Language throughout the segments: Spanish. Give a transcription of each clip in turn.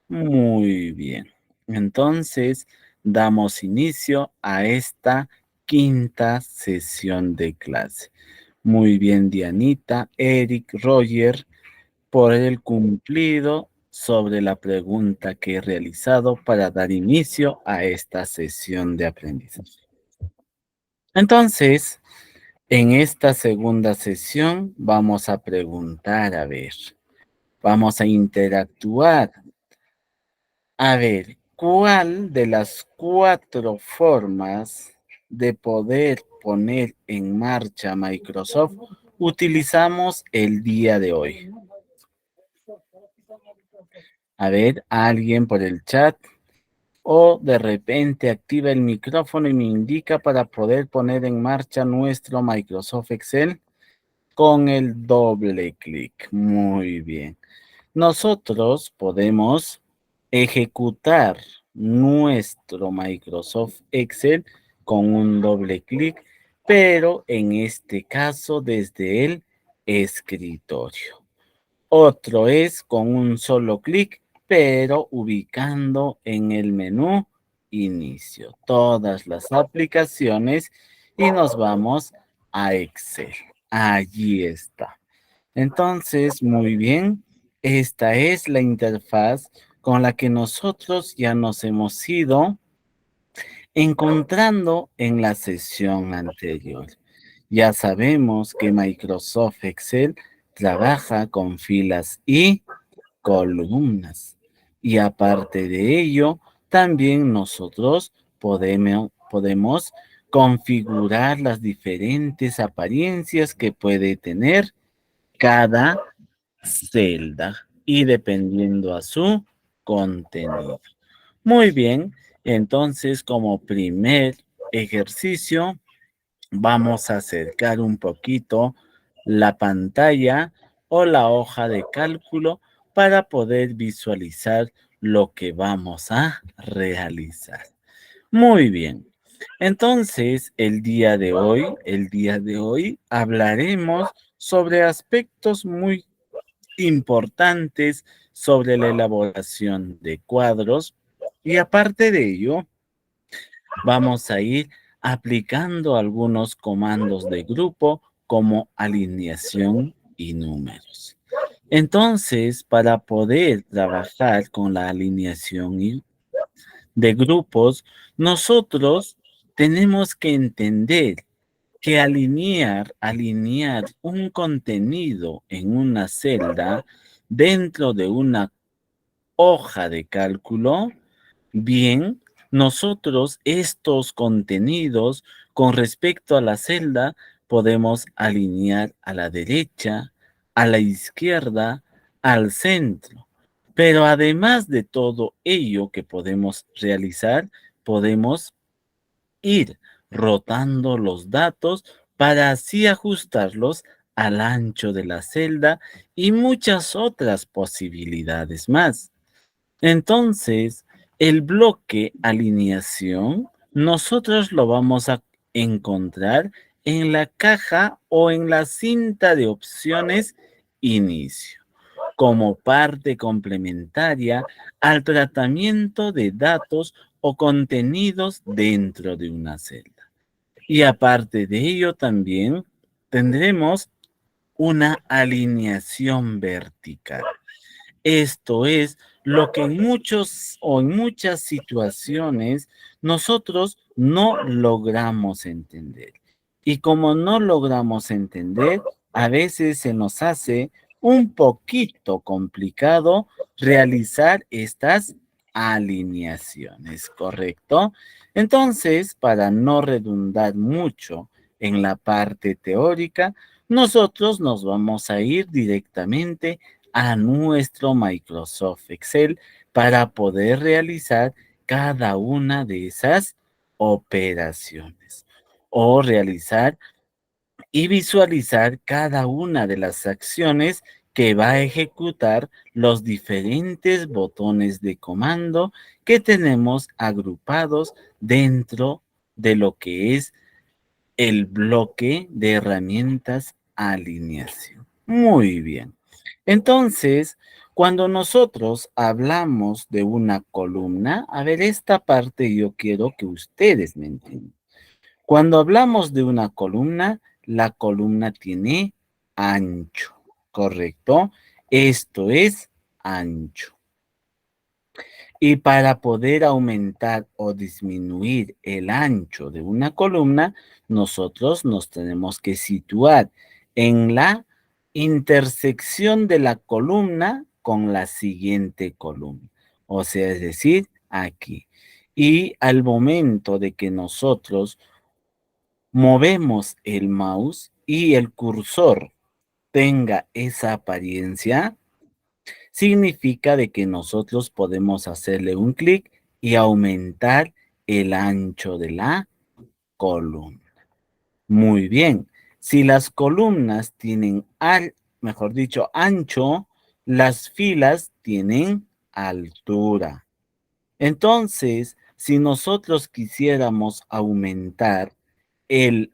Muy bien. Entonces, damos inicio a esta quinta sesión de clase. Muy bien, Dianita, Eric, Roger, por el cumplido sobre la pregunta que he realizado para dar inicio a esta sesión de aprendizaje. Entonces, en esta segunda sesión vamos a preguntar, a ver, vamos a interactuar. A ver, ¿cuál de las cuatro formas de poder poner en marcha Microsoft utilizamos el día de hoy? A ver, alguien por el chat o de repente activa el micrófono y me indica para poder poner en marcha nuestro Microsoft Excel con el doble clic. Muy bien. Nosotros podemos ejecutar nuestro Microsoft Excel con un doble clic, pero en este caso desde el escritorio. Otro es con un solo clic, pero ubicando en el menú inicio todas las aplicaciones y nos vamos a Excel. Allí está. Entonces, muy bien, esta es la interfaz con la que nosotros ya nos hemos ido encontrando en la sesión anterior. Ya sabemos que Microsoft Excel trabaja con filas y columnas. Y aparte de ello, también nosotros podemos configurar las diferentes apariencias que puede tener cada celda y dependiendo a su contenido. Muy bien, entonces como primer ejercicio vamos a acercar un poquito la pantalla o la hoja de cálculo para poder visualizar lo que vamos a realizar. Muy bien. Entonces, el día de hoy hablaremos sobre aspectos muy importantes sobre la elaboración de cuadros y aparte de ello, vamos a ir aplicando algunos comandos de grupo como alineación y números. Entonces, para poder trabajar con la alineación de grupos, nosotros tenemos que entender que alinear un contenido en una celda dentro de una hoja de cálculo, bien, nosotros estos contenidos con respecto a la celda podemos alinear a la derecha, a la izquierda, al centro. Pero además de todo ello que podemos realizar, podemos ir rotando los datos para así ajustarlos al ancho de la celda y muchas otras posibilidades más. Entonces, el bloque alineación, nosotros lo vamos a encontrar en la caja o en la cinta de opciones inicio, como parte complementaria al tratamiento de datos o contenidos dentro de una celda. Y aparte de ello también tendremos una alineación vertical. Esto es lo que en muchos o en muchas situaciones nosotros no logramos entender. Y como no logramos entender, a veces se nos hace un poquito complicado realizar estas alineaciones, ¿correcto? Entonces, para no redundar mucho en la parte teórica, nosotros nos vamos a ir directamente a nuestro Microsoft Excel para poder realizar cada una de esas operaciones o realizar y visualizar cada una de las acciones que va a ejecutar los diferentes botones de comando que tenemos agrupados dentro de lo que es el bloque de herramientas alineación. Muy bien. Entonces, Cuando nosotros hablamos de una columna, a ver, esta parte yo quiero que ustedes me entiendan. Cuando hablamos de una columna, la columna tiene ancho, ¿correcto? Esto es ancho. Y para poder aumentar o disminuir el ancho de una columna, nosotros nos tenemos que situar en la intersección de la columna con la siguiente columna. O sea, es decir, aquí. Y al momento de que nosotros movemos el mouse y el cursor tenga esa apariencia, significa de que nosotros podemos hacerle un clic y aumentar el ancho de la columna. Muy bien. Si las columnas tienen mejor dicho, ancho, las filas tienen altura. Entonces, si nosotros quisiéramos aumentar el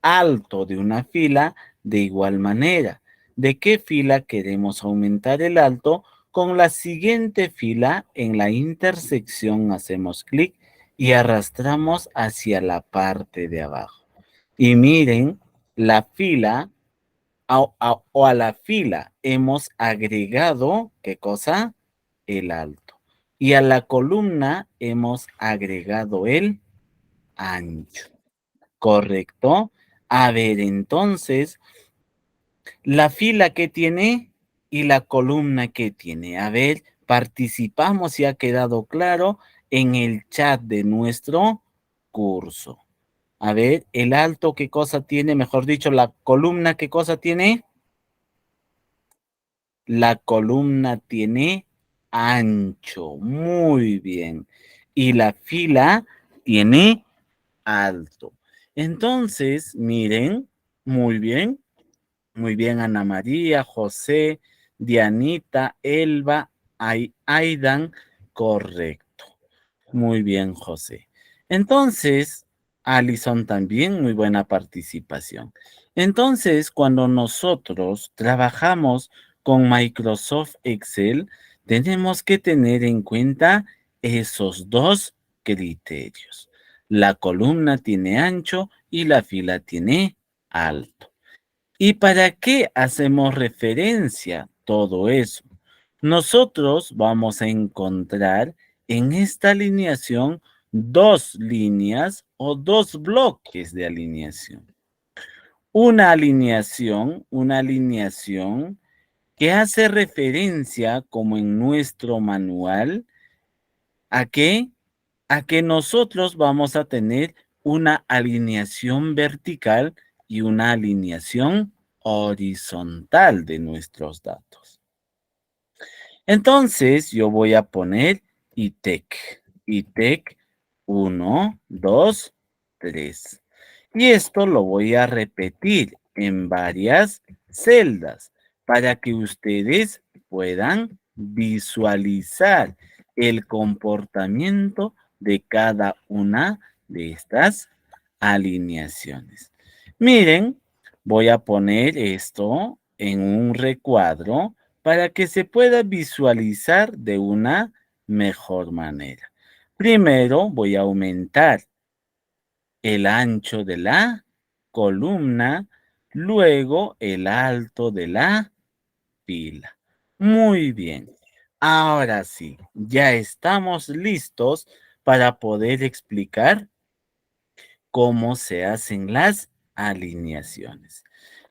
alto de una fila, de igual manera, ¿de qué fila queremos aumentar el alto? Con la siguiente fila, en la intersección hacemos clic y arrastramos hacia la parte de abajo. Y miren, la fila o a la fila hemos agregado, ¿qué cosa? El alto. Y a la columna hemos agregado el ancho. ¿Correcto? A ver, entonces, la fila que tiene y la columna que tiene. A ver, participamos si ha quedado claro en el chat de nuestro curso. A ver, el alto, ¿qué cosa tiene? Mejor dicho, la columna, ¿qué cosa tiene? La columna tiene ancho. Muy bien. Y la fila tiene alto. Entonces, miren, muy bien. Muy bien, Ana María, José, Dianita, Elba, Aidan, correcto. Muy bien, José. Entonces, Alison también, muy buena participación. Entonces, cuando nosotros trabajamos con Microsoft Excel, tenemos que tener en cuenta esos dos criterios. La columna tiene ancho y la fila tiene alto. ¿Y para qué hacemos referencia a todo eso? Nosotros vamos a encontrar en esta alineación dos líneas o dos bloques de alineación. Una alineación que hace referencia, como en nuestro manual, ¿a qué? A que nosotros vamos a tener una alineación vertical y una alineación horizontal de nuestros datos. Entonces, yo voy a poner ITEC. ITEC 1, 2, 3. Y esto lo voy a repetir en varias celdas para que ustedes puedan visualizar el comportamiento de cada una de estas alineaciones. Miren, voy a poner esto en un recuadro para que se pueda visualizar de una mejor manera. Primero voy a aumentar el ancho de la columna, luego el alto de la fila. Muy bien. Ahora sí, ya estamos listos para poder explicar cómo se hacen las alineaciones.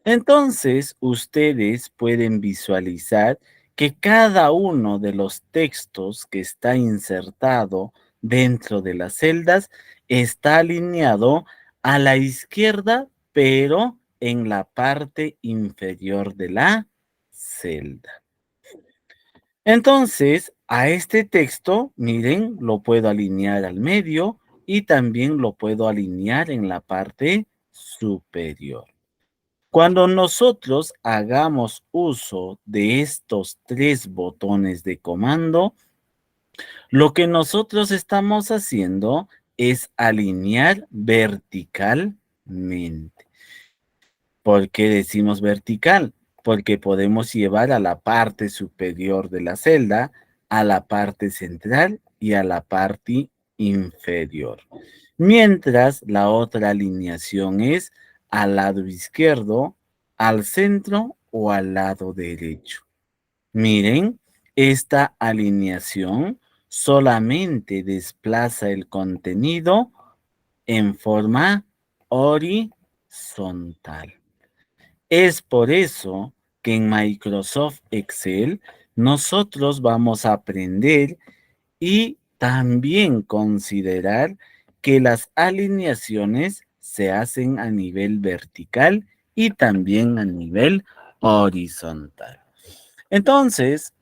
Entonces, ustedes pueden visualizar que cada uno de los textos que está insertado dentro de las celdas está alineado a la izquierda, pero en la parte inferior de la celda. Entonces, a este texto, miren, lo puedo alinear al medio y también lo puedo alinear en la parte superior. Cuando nosotros hagamos uso de estos tres botones de comando, lo que nosotros estamos haciendo es alinear verticalmente. ¿Por qué decimos vertical? porque podemos llevar a la parte superior de la celda, a la parte central y a la parte inferior. Mientras la otra alineación es al lado izquierdo, al centro o al lado derecho. Miren, esta alineación solamente desplaza el contenido en forma horizontal. Es por eso que en Microsoft Excel nosotros vamos a aprender y también considerar que las alineaciones se hacen a nivel vertical y también a nivel horizontal. Entonces,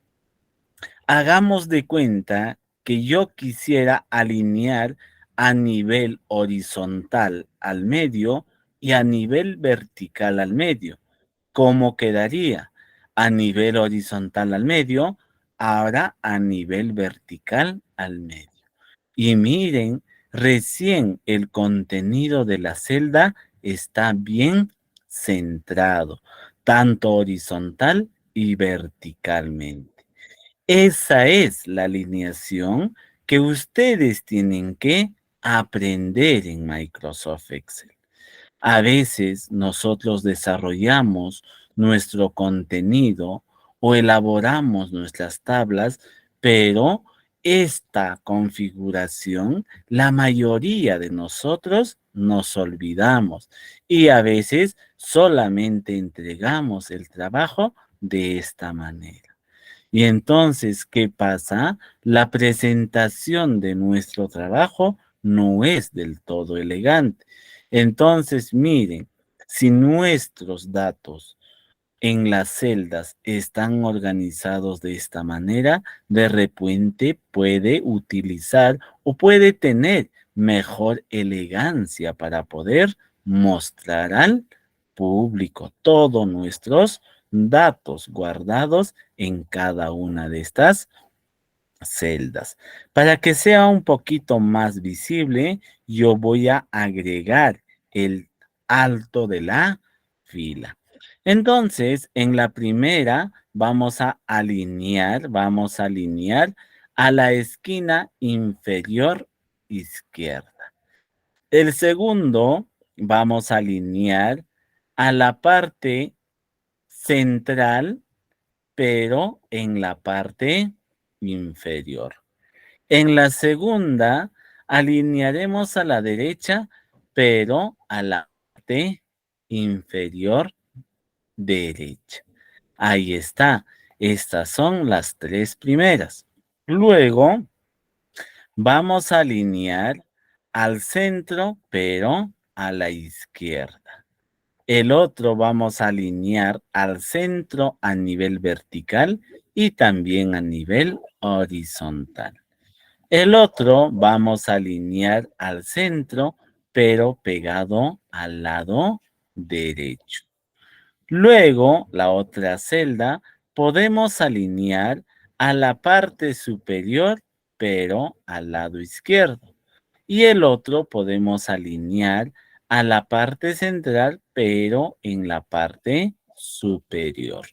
hagamos de cuenta que yo quisiera alinear a nivel horizontal al medio y a nivel vertical al medio. ¿Cómo quedaría? A nivel horizontal al medio, ahora a nivel vertical al medio. Y miren, recién el contenido de la celda está bien centrado, tanto horizontal y verticalmente. Esa es la alineación que ustedes tienen que aprender en Microsoft Excel. A veces nosotros desarrollamos nuestro contenido o elaboramos nuestras tablas, pero esta configuración, la mayoría de nosotros nos olvidamos y a veces solamente entregamos el trabajo de esta manera. Y entonces, ¿qué pasa? La presentación de nuestro trabajo no es del todo elegante. Entonces, miren, si nuestros datos en las celdas están organizados de esta manera, de repente puede utilizar o puede tener mejor elegancia para poder mostrar al público todos nuestros datos guardados en cada una de estas celdas. Para que sea un poquito más visible, yo voy a agregar el alto de la fila. Entonces, en la primera vamos a alinear a la esquina inferior izquierda. El segundo, vamos a alinear a la parte central, pero en la parte inferior. En la segunda, alinearemos a la derecha, pero a la parte inferior derecha. Ahí está. Estas son las tres primeras. Luego, vamos a alinear al centro, pero a la izquierda. El otro vamos a alinear al centro a nivel vertical y también a nivel horizontal. El otro vamos a alinear al centro, pero pegado al lado derecho. Luego, la otra celda podemos alinear a la parte superior, pero al lado izquierdo. Y el otro podemos alinear a la parte central, pero en la parte superior.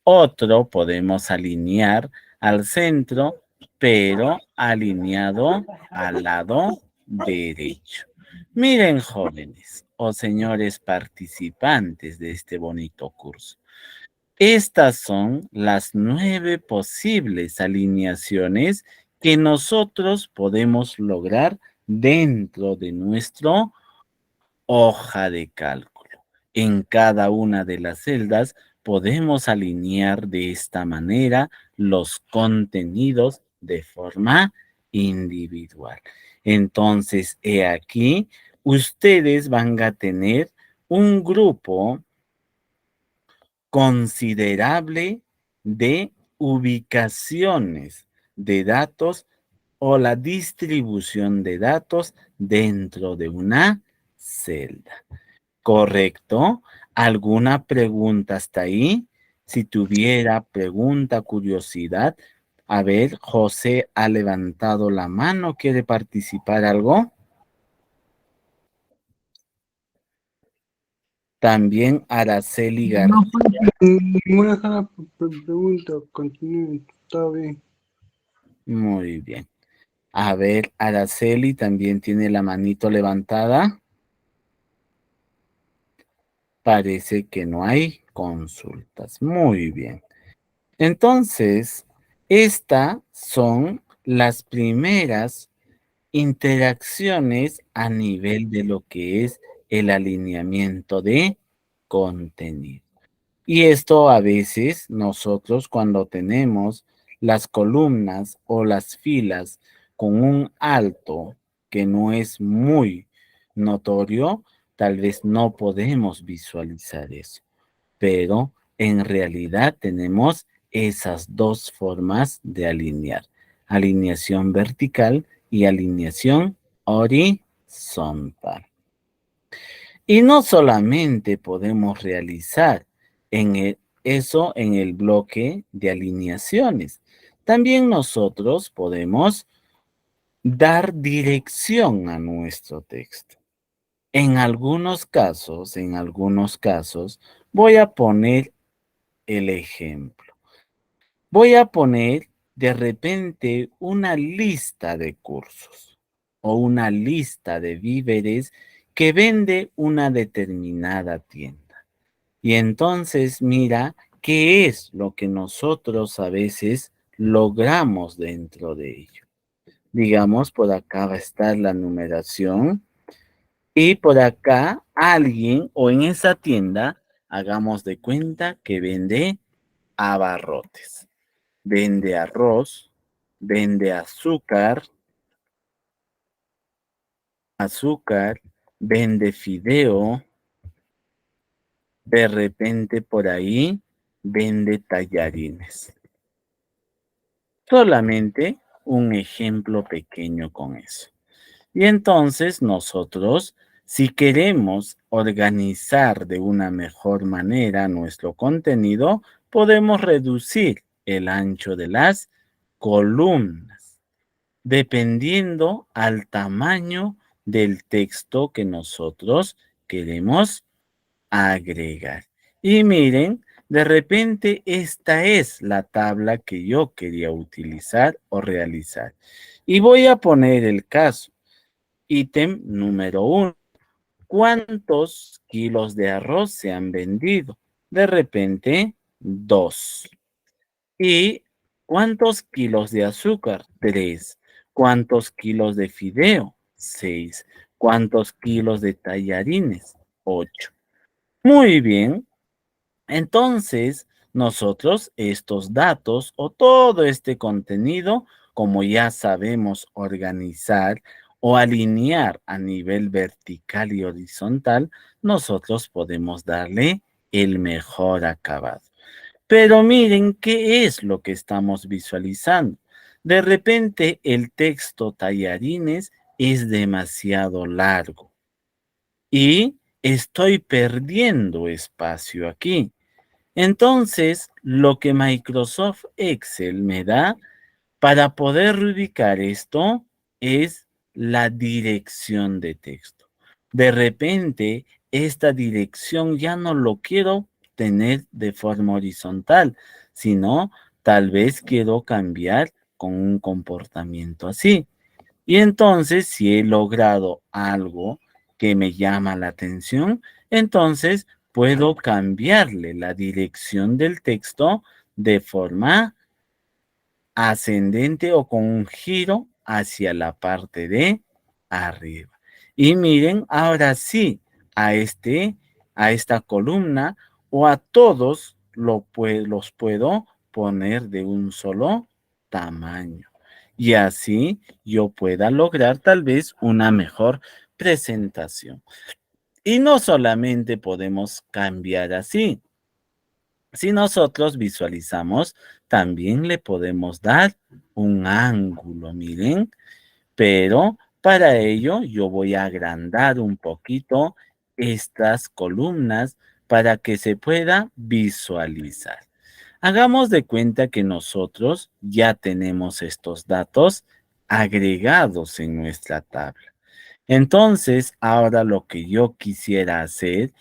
Otro podemos alinear al centro, pero alineado al lado derecho. Miren, jóvenes o señores participantes de este bonito curso. Estas son las 9 posibles alineaciones que nosotros podemos lograr dentro de nuestro hoja de cálculo. En cada una de las celdas podemos alinear de esta manera los contenidos de forma individual. Entonces, he aquí, ustedes van a tener un grupo considerable de ubicaciones de datos o la distribución de datos dentro de una celda. ¿Correcto? ¿Alguna pregunta hasta ahí? Si tuviera pregunta, curiosidad. A ver, José ha levantado la mano. ¿Quiere participar algo? También Araceli No García. fue ninguna sola pregunta. Continúe. Está bien. Muy bien. A ver, Araceli también tiene la manito levantada. Parece que no hay consultas. Muy bien. Entonces, estas son las primeras interacciones a nivel de lo que es el alineamiento de contenido. Y esto a veces nosotros cuando tenemos las columnas o las filas con un alto que no es muy notorio, tal vez no podemos visualizar eso. Pero en realidad tenemos esas dos formas de alinear. Alineación vertical y alineación horizontal. Y no solamente podemos realizar eso en el bloque de alineaciones, también nosotros podemos dar dirección a nuestro texto. En algunos casos, voy a poner el ejemplo. Voy a poner de repente una lista de cursos o una lista de víveres que vende una determinada tienda. Y entonces mira qué es lo que nosotros a veces logramos dentro de ello. Digamos, por acá va a estar la numeración y por acá alguien o en esa tienda, hagamos de cuenta que vende abarrotes. Vende arroz, vende azúcar, vende fideo, de repente por ahí vende tallarines. Solamente un ejemplo pequeño con eso. Y entonces nosotros, si queremos organizar de una mejor manera nuestro contenido, podemos reducir el ancho de las columnas, dependiendo al tamaño del texto que nosotros queremos agregar. Y miren, de repente esta es la tabla que yo quería utilizar o realizar. Y voy a poner el caso. Ítem número 1. ¿Cuántos kilos de arroz se han vendido? De repente, 2. ¿Y cuántos kilos de azúcar? 3. ¿Cuántos kilos de fideo? 6. ¿Cuántos kilos de tallarines? 8. Muy bien. Entonces, nosotros estos datos o todo este contenido, como ya sabemos organizar o alinear a nivel vertical y horizontal, nosotros podemos darle el mejor acabado. Pero miren qué es lo que estamos visualizando. De repente el texto tallarines es demasiado largo y estoy perdiendo espacio aquí. Entonces, lo que Microsoft Excel me da para poder ubicar esto es la dirección de texto. De repente, esta dirección ya no lo quiero tener de forma horizontal, sino tal vez quiero cambiar con un comportamiento así. Y entonces, si he logrado algo que me llama la atención, entonces puedo cambiarle la dirección del texto de forma ascendente o con un giro hacia la parte de arriba. Y miren, ahora sí, a esta columna o a todos los puedo poner de un solo tamaño. Y así yo pueda lograr tal vez una mejor presentación. Y no solamente podemos cambiar así. Si nosotros visualizamos, también le podemos dar un ángulo, miren, pero para ello yo voy a agrandar un poquito estas columnas para que se pueda visualizar. Hagamos de cuenta que nosotros ya tenemos estos datos agregados en nuestra tabla. Entonces, ahora lo que yo quisiera hacer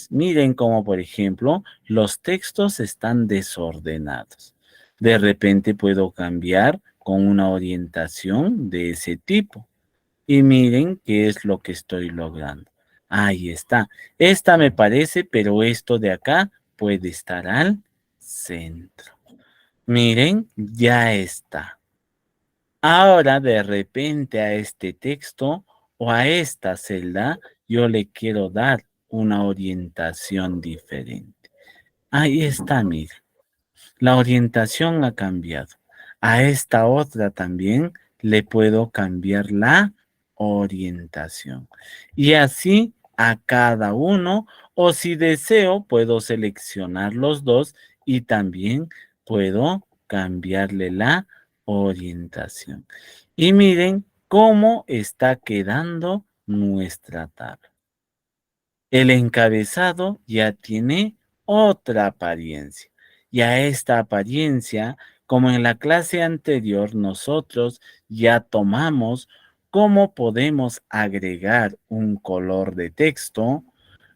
Miren como por ejemplo, los textos están desordenados. De repente puedo cambiar con una orientación de ese tipo. Y miren qué es lo que estoy logrando. Ahí está. Esta me parece, pero esto de acá puede estar al centro. Miren, ya está. Ahora de repente a este texto o a esta celda yo le quiero dar una orientación diferente. Ahí está, miren. La orientación ha cambiado. A esta otra también le puedo cambiar la orientación. Y así a cada uno, o si deseo, puedo seleccionar los dos y también puedo cambiarle la orientación. Y miren cómo está quedando nuestra tabla. El encabezado ya tiene otra apariencia. Y a esta apariencia, como en la clase anterior, nosotros ya tomamos cómo podemos agregar un color de texto,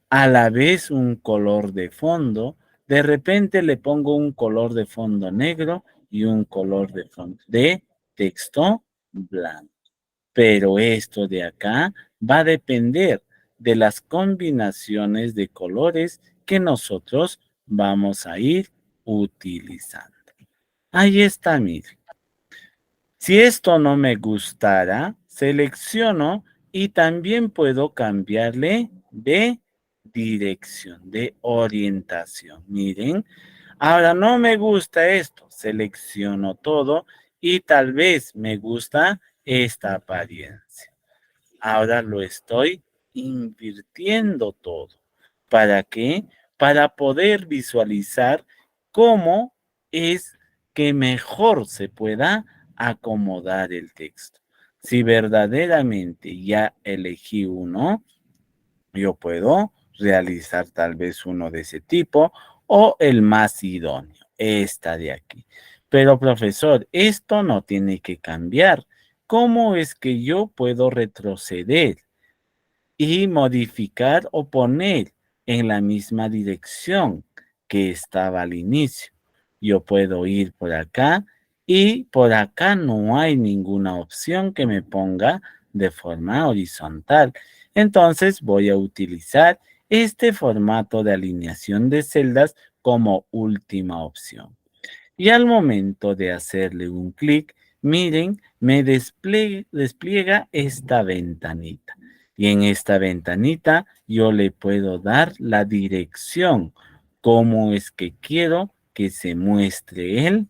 a la vez un color de fondo. De repente le pongo un color de fondo negro y un color de fondo de texto blanco. Pero esto de acá va a depender de las combinaciones de colores que nosotros vamos a ir utilizando. Ahí está, miren. Si esto no me gustara, selecciono y también puedo cambiarle de dirección, de orientación. Miren, ahora no me gusta esto, selecciono todo y tal vez me gusta esta apariencia. Ahora lo estoy invirtiendo todo. ¿Para qué? Para poder visualizar cómo es que mejor se pueda acomodar el texto. Si verdaderamente ya elegí uno, yo puedo realizar tal vez uno de ese tipo o el más idóneo, esta de aquí. Pero profesor, esto no tiene que cambiar. ¿Cómo es que yo puedo retroceder y modificar o poner en la misma dirección que estaba al inicio? Yo puedo ir por acá y por acá no hay ninguna opción que me ponga de forma horizontal. Entonces voy a utilizar este formato de alineación de celdas como última opción. Y al momento de hacerle un clic, miren, me despliega esta ventanita. Y en esta ventanita yo le puedo dar la dirección, cómo es que quiero que se muestre el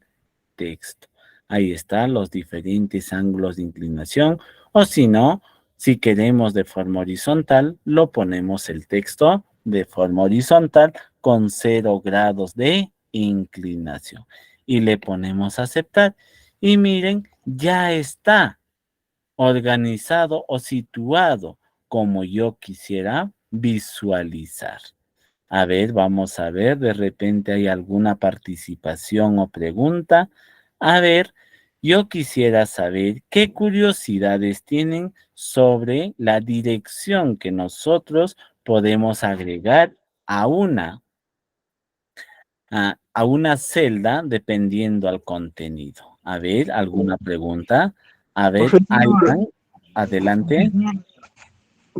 texto. Ahí están los diferentes ángulos de inclinación, o si no, si queremos de forma horizontal, lo ponemos el texto de forma horizontal con 0 grados de inclinación. Y le ponemos aceptar. Y miren, ya está organizado o situado como yo quisiera visualizar. A ver, vamos a ver, de repente hay alguna participación o pregunta. A ver, yo quisiera saber qué curiosidades tienen sobre la dirección que nosotros podemos agregar a una celda dependiendo al contenido. A ver, ¿alguna pregunta? A ver, Profesor, Aidan, adelante.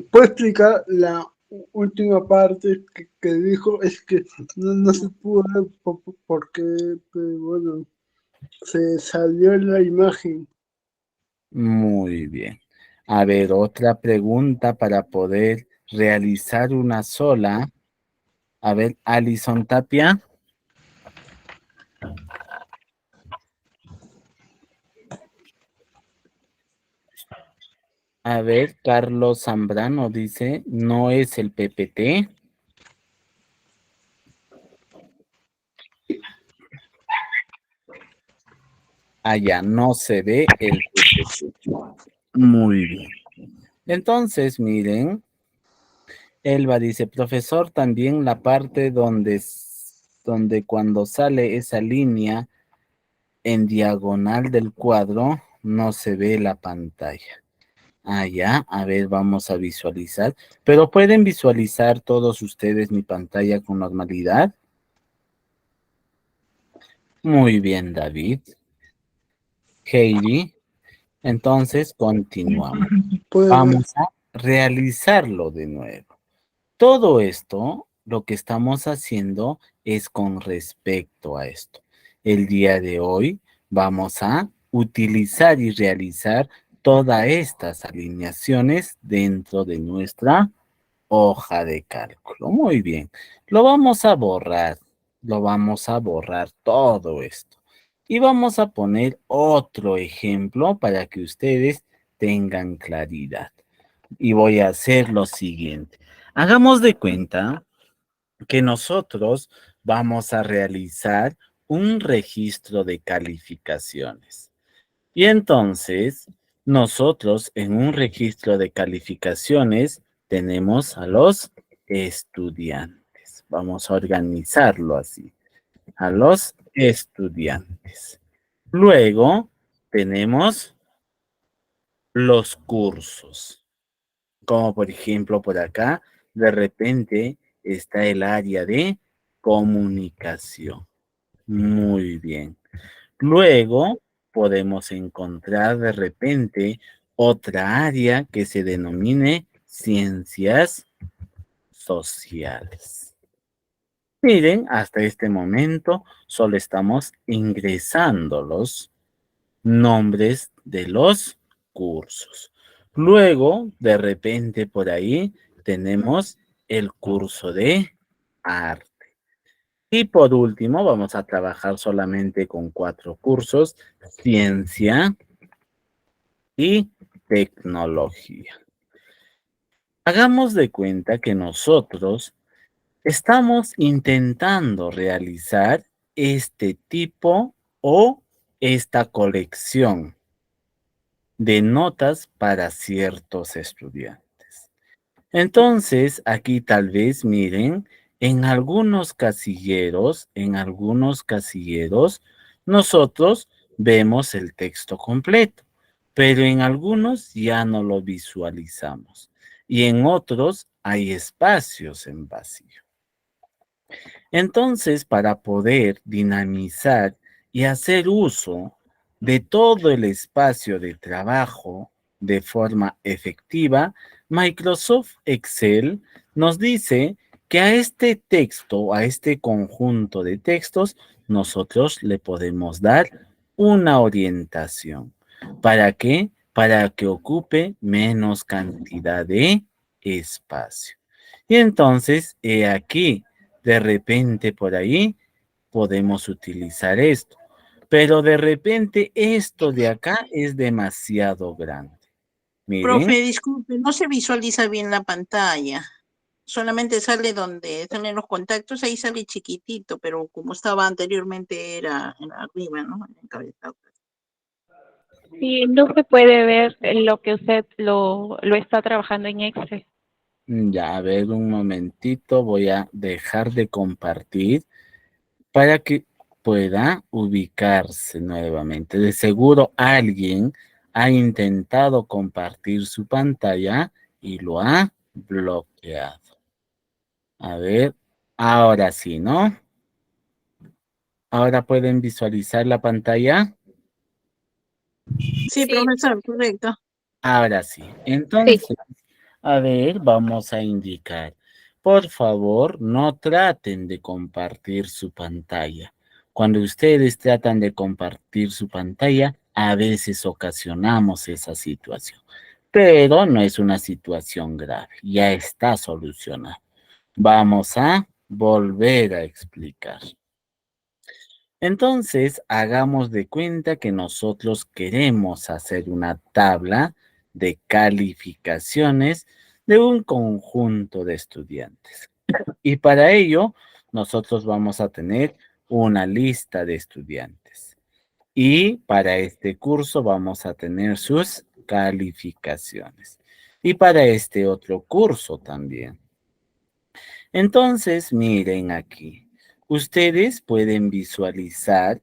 ¿puede explicar la última parte que dijo? Es que no se pudo ver porque, bueno, se salió la imagen. Muy bien. A ver, otra pregunta para poder realizar una sola. A ver, Alison Tapia. A ver, Carlos Zambrano dice, no es el PPT. Allá no se ve el PPT. Muy bien. Entonces, miren, Elba dice, profesor, también la parte donde cuando sale esa línea en diagonal del cuadro, no se ve la pantalla. Ah, ya, a ver, vamos a visualizar. Pero ¿pueden visualizar todos ustedes mi pantalla con normalidad? Muy bien, David. Heidi, entonces continuamos. Puede ver. Vamos a realizarlo de nuevo. Todo esto, lo que estamos haciendo es con respecto a esto. El día de hoy vamos a utilizar y realizar todas estas alineaciones dentro de nuestra hoja de cálculo. Muy bien. Lo vamos a borrar. Lo vamos a borrar todo esto. Y vamos a poner otro ejemplo para que ustedes tengan claridad. Y voy a hacer lo siguiente. Hagamos de cuenta que nosotros vamos a realizar un registro de calificaciones. Y entonces, nosotros en un registro de calificaciones tenemos a los estudiantes. Vamos a organizarlo así, a los estudiantes. Luego tenemos los cursos, como por ejemplo por acá, de repente está el área de comunicación. Muy bien. Luego podemos encontrar de repente otra área que se denomine ciencias sociales. Miren, hasta este momento solo estamos ingresando los nombres de los cursos. Luego, de repente por ahí tenemos el curso de arte. Y por último, vamos a trabajar solamente con 4 cursos: ciencia y tecnología. Hagamos de cuenta que nosotros estamos intentando realizar este tipo o esta colección de notas para ciertos estudiantes. Entonces, aquí tal vez miren, en algunos casilleros, nosotros vemos el texto completo, pero en algunos ya no lo visualizamos y en otros hay espacios en vacío. Entonces, para poder dinamizar y hacer uso de todo el espacio de trabajo de forma efectiva, Microsoft Excel nos dice que a este texto, a este conjunto de textos, nosotros le podemos dar una orientación. ¿Para qué? Para que ocupe menos cantidad de espacio. Y entonces, he aquí, de repente por ahí podemos utilizar esto, pero de repente esto de acá es demasiado grande. Miren, Profe, disculpe, no se visualiza bien la pantalla. Solamente sale donde salen los contactos, ahí sale chiquitito, pero como estaba anteriormente era en arriba, ¿no? En encabezado. Sí, no se puede ver lo que usted lo está trabajando en Excel. ya a ver un momentito, voy a dejar de compartir para que pueda ubicarse nuevamente. De seguro alguien ha intentado compartir su pantalla y lo ha bloqueado. A ver, ahora sí, ¿no? Ahora pueden visualizar la pantalla. Sí, profesor, correcto. Ahora sí. Sí. Entonces, a ver, vamos a indicar. Por favor, no traten de compartir su pantalla. Cuando ustedes tratan de compartir su pantalla, a veces ocasionamos esa situación. Pero no es una situación grave, ya está solucionada. Vamos a volver a explicar. Entonces, hagamos de cuenta que nosotros queremos hacer una tabla de calificaciones de un conjunto de estudiantes. Y para ello, nosotros vamos a tener una lista de estudiantes. Y para este curso vamos a tener sus calificaciones. Y para este otro curso también. Entonces, miren aquí. Ustedes pueden visualizar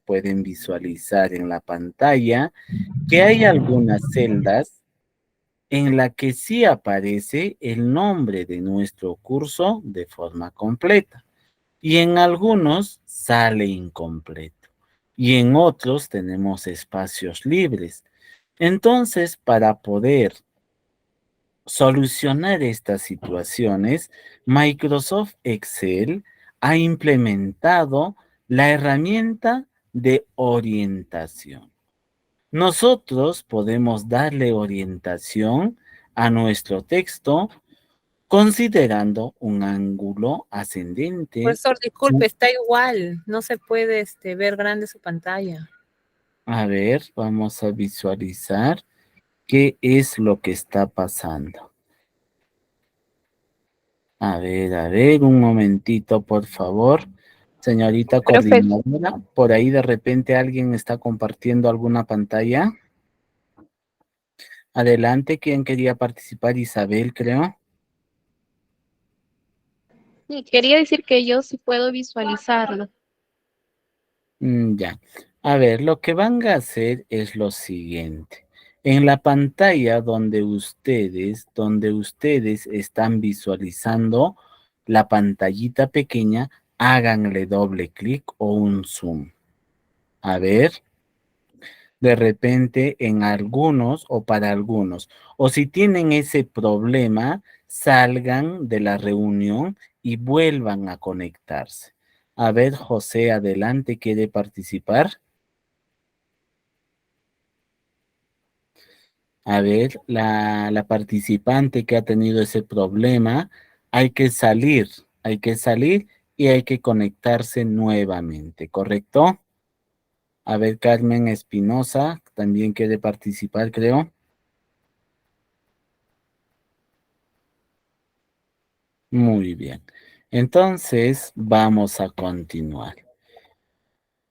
en la pantalla que hay algunas celdas en la que sí aparece el nombre de nuestro curso de forma completa. Y en algunos sale incompleto. Y en otros tenemos espacios libres. Entonces, para poder solucionar estas situaciones, Microsoft Excel ha implementado la herramienta de orientación. Nosotros podemos darle orientación a nuestro texto considerando un ángulo ascendente. Profesor, disculpe, está igual. No se puede ver grande su pantalla. A ver, vamos a visualizar qué es lo que está pasando. A ver, un momentito, por favor. Señorita coordinadora, por ahí de repente alguien está compartiendo alguna pantalla. Adelante, ¿quién quería participar? Isabel, creo. Sí, quería decir que yo sí puedo visualizarlo. Ya. A ver, lo que van a hacer es lo siguiente. En la pantalla donde ustedes están visualizando la pantallita pequeña, háganle doble clic o un zoom. A ver, de repente en algunos o para algunos. O si tienen ese problema, salgan de la reunión y vuelvan a conectarse. A ver, José, adelante, ¿quiere participar? A ver, la participante que ha tenido ese problema, hay que salir y hay que conectarse nuevamente, ¿correcto? A ver, Carmen Espinosa también quiere participar, creo. Muy bien. Entonces, vamos a continuar.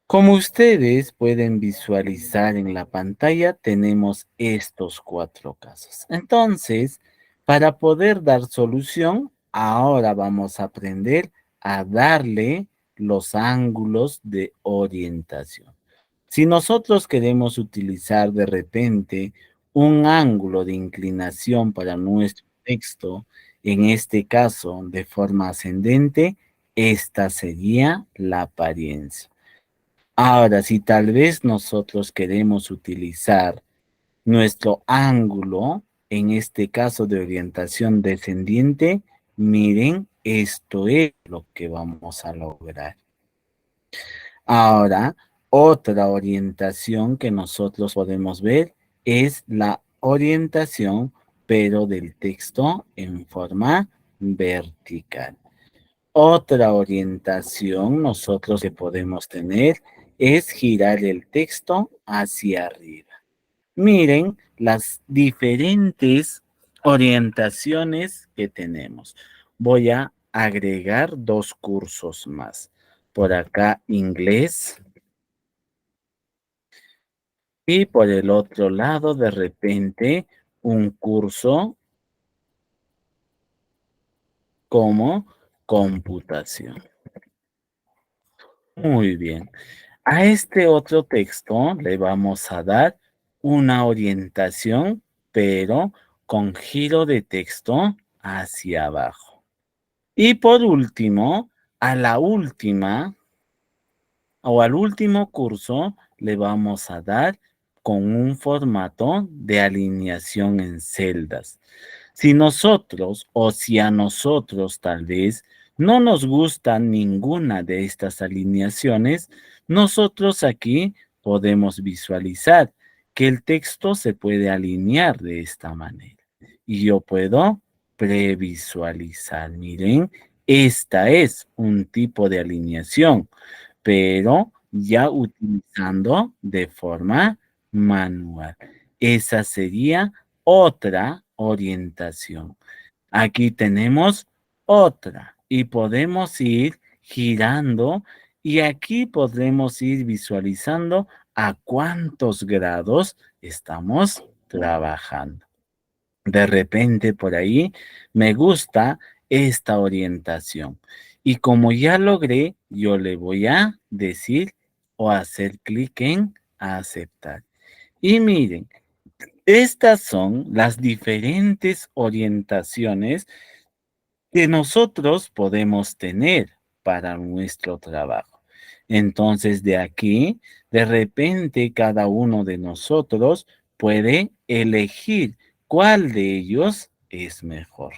Como ustedes pueden visualizar en la pantalla, tenemos estos 4 casos. Entonces, para poder dar solución, ahora vamos a aprender a darle los ángulos de orientación. Si nosotros queremos utilizar de repente un ángulo de inclinación para nuestro texto, en este caso de forma ascendente, esta sería la apariencia. Ahora, si tal vez nosotros queremos utilizar nuestro ángulo, en este caso de orientación descendiente, miren, esto es lo que vamos a lograr. Ahora, otra orientación que nosotros podemos ver es la orientación, pero del texto en forma vertical. Otra orientación nosotros que podemos tener es girar el texto hacia arriba. Miren las diferentes orientaciones que tenemos. Voy a agregar 2 cursos más. Por acá inglés. Y por el otro lado, de repente, un curso como computación. Muy bien. A este otro texto le vamos a dar una orientación, pero con giro de texto hacia abajo. Y por último, a la última o al último curso le vamos a dar con un formato de alineación en celdas. Si nosotros o si a nosotros tal vez no nos gusta ninguna de estas alineaciones, nosotros aquí podemos visualizar que el texto se puede alinear de esta manera. Y yo puedo previsualizar. Miren, esta es un tipo de alineación, pero ya utilizando de forma manual. Esa sería otra orientación. Aquí tenemos otra y podemos ir girando y aquí podremos ir visualizando a cuántos grados estamos trabajando. De repente por ahí me gusta esta orientación. Y como ya logré, yo le voy a decir o hacer clic en aceptar. Y miren, Estas son las diferentes orientaciones que nosotros podemos tener para nuestro trabajo. Entonces, de aquí, de repente, cada uno de nosotros puede elegir cuál de ellos es mejor.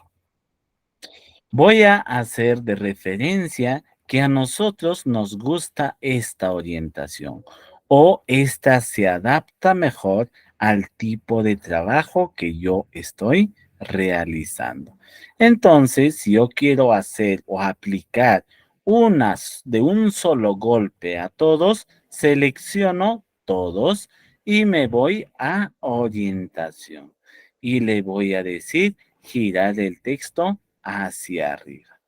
Voy a hacer de referencia que a nosotros nos gusta esta orientación o esta se adapta mejor al tipo de trabajo que yo estoy realizando. Entonces, si yo quiero hacer o aplicar unas de un solo golpe a todos, selecciono todos y me voy a orientación y le voy a decir girar el texto hacia arriba.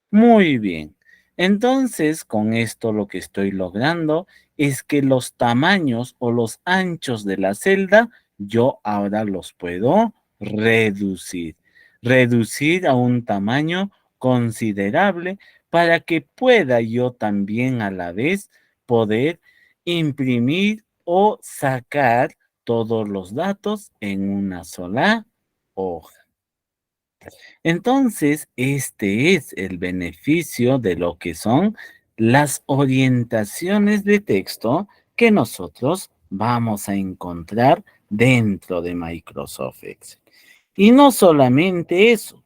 Muy bien. Entonces, con esto lo que estoy logrando es que los tamaños o los anchos de la celda, yo ahora los puedo reducir. Reducir a un tamaño considerable para que pueda yo también a la vez poder imprimir o sacar todos los datos en una sola hoja. Entonces, este es el beneficio de lo que son las orientaciones de texto que nosotros vamos a encontrar dentro de Microsoft Excel. Y no solamente eso,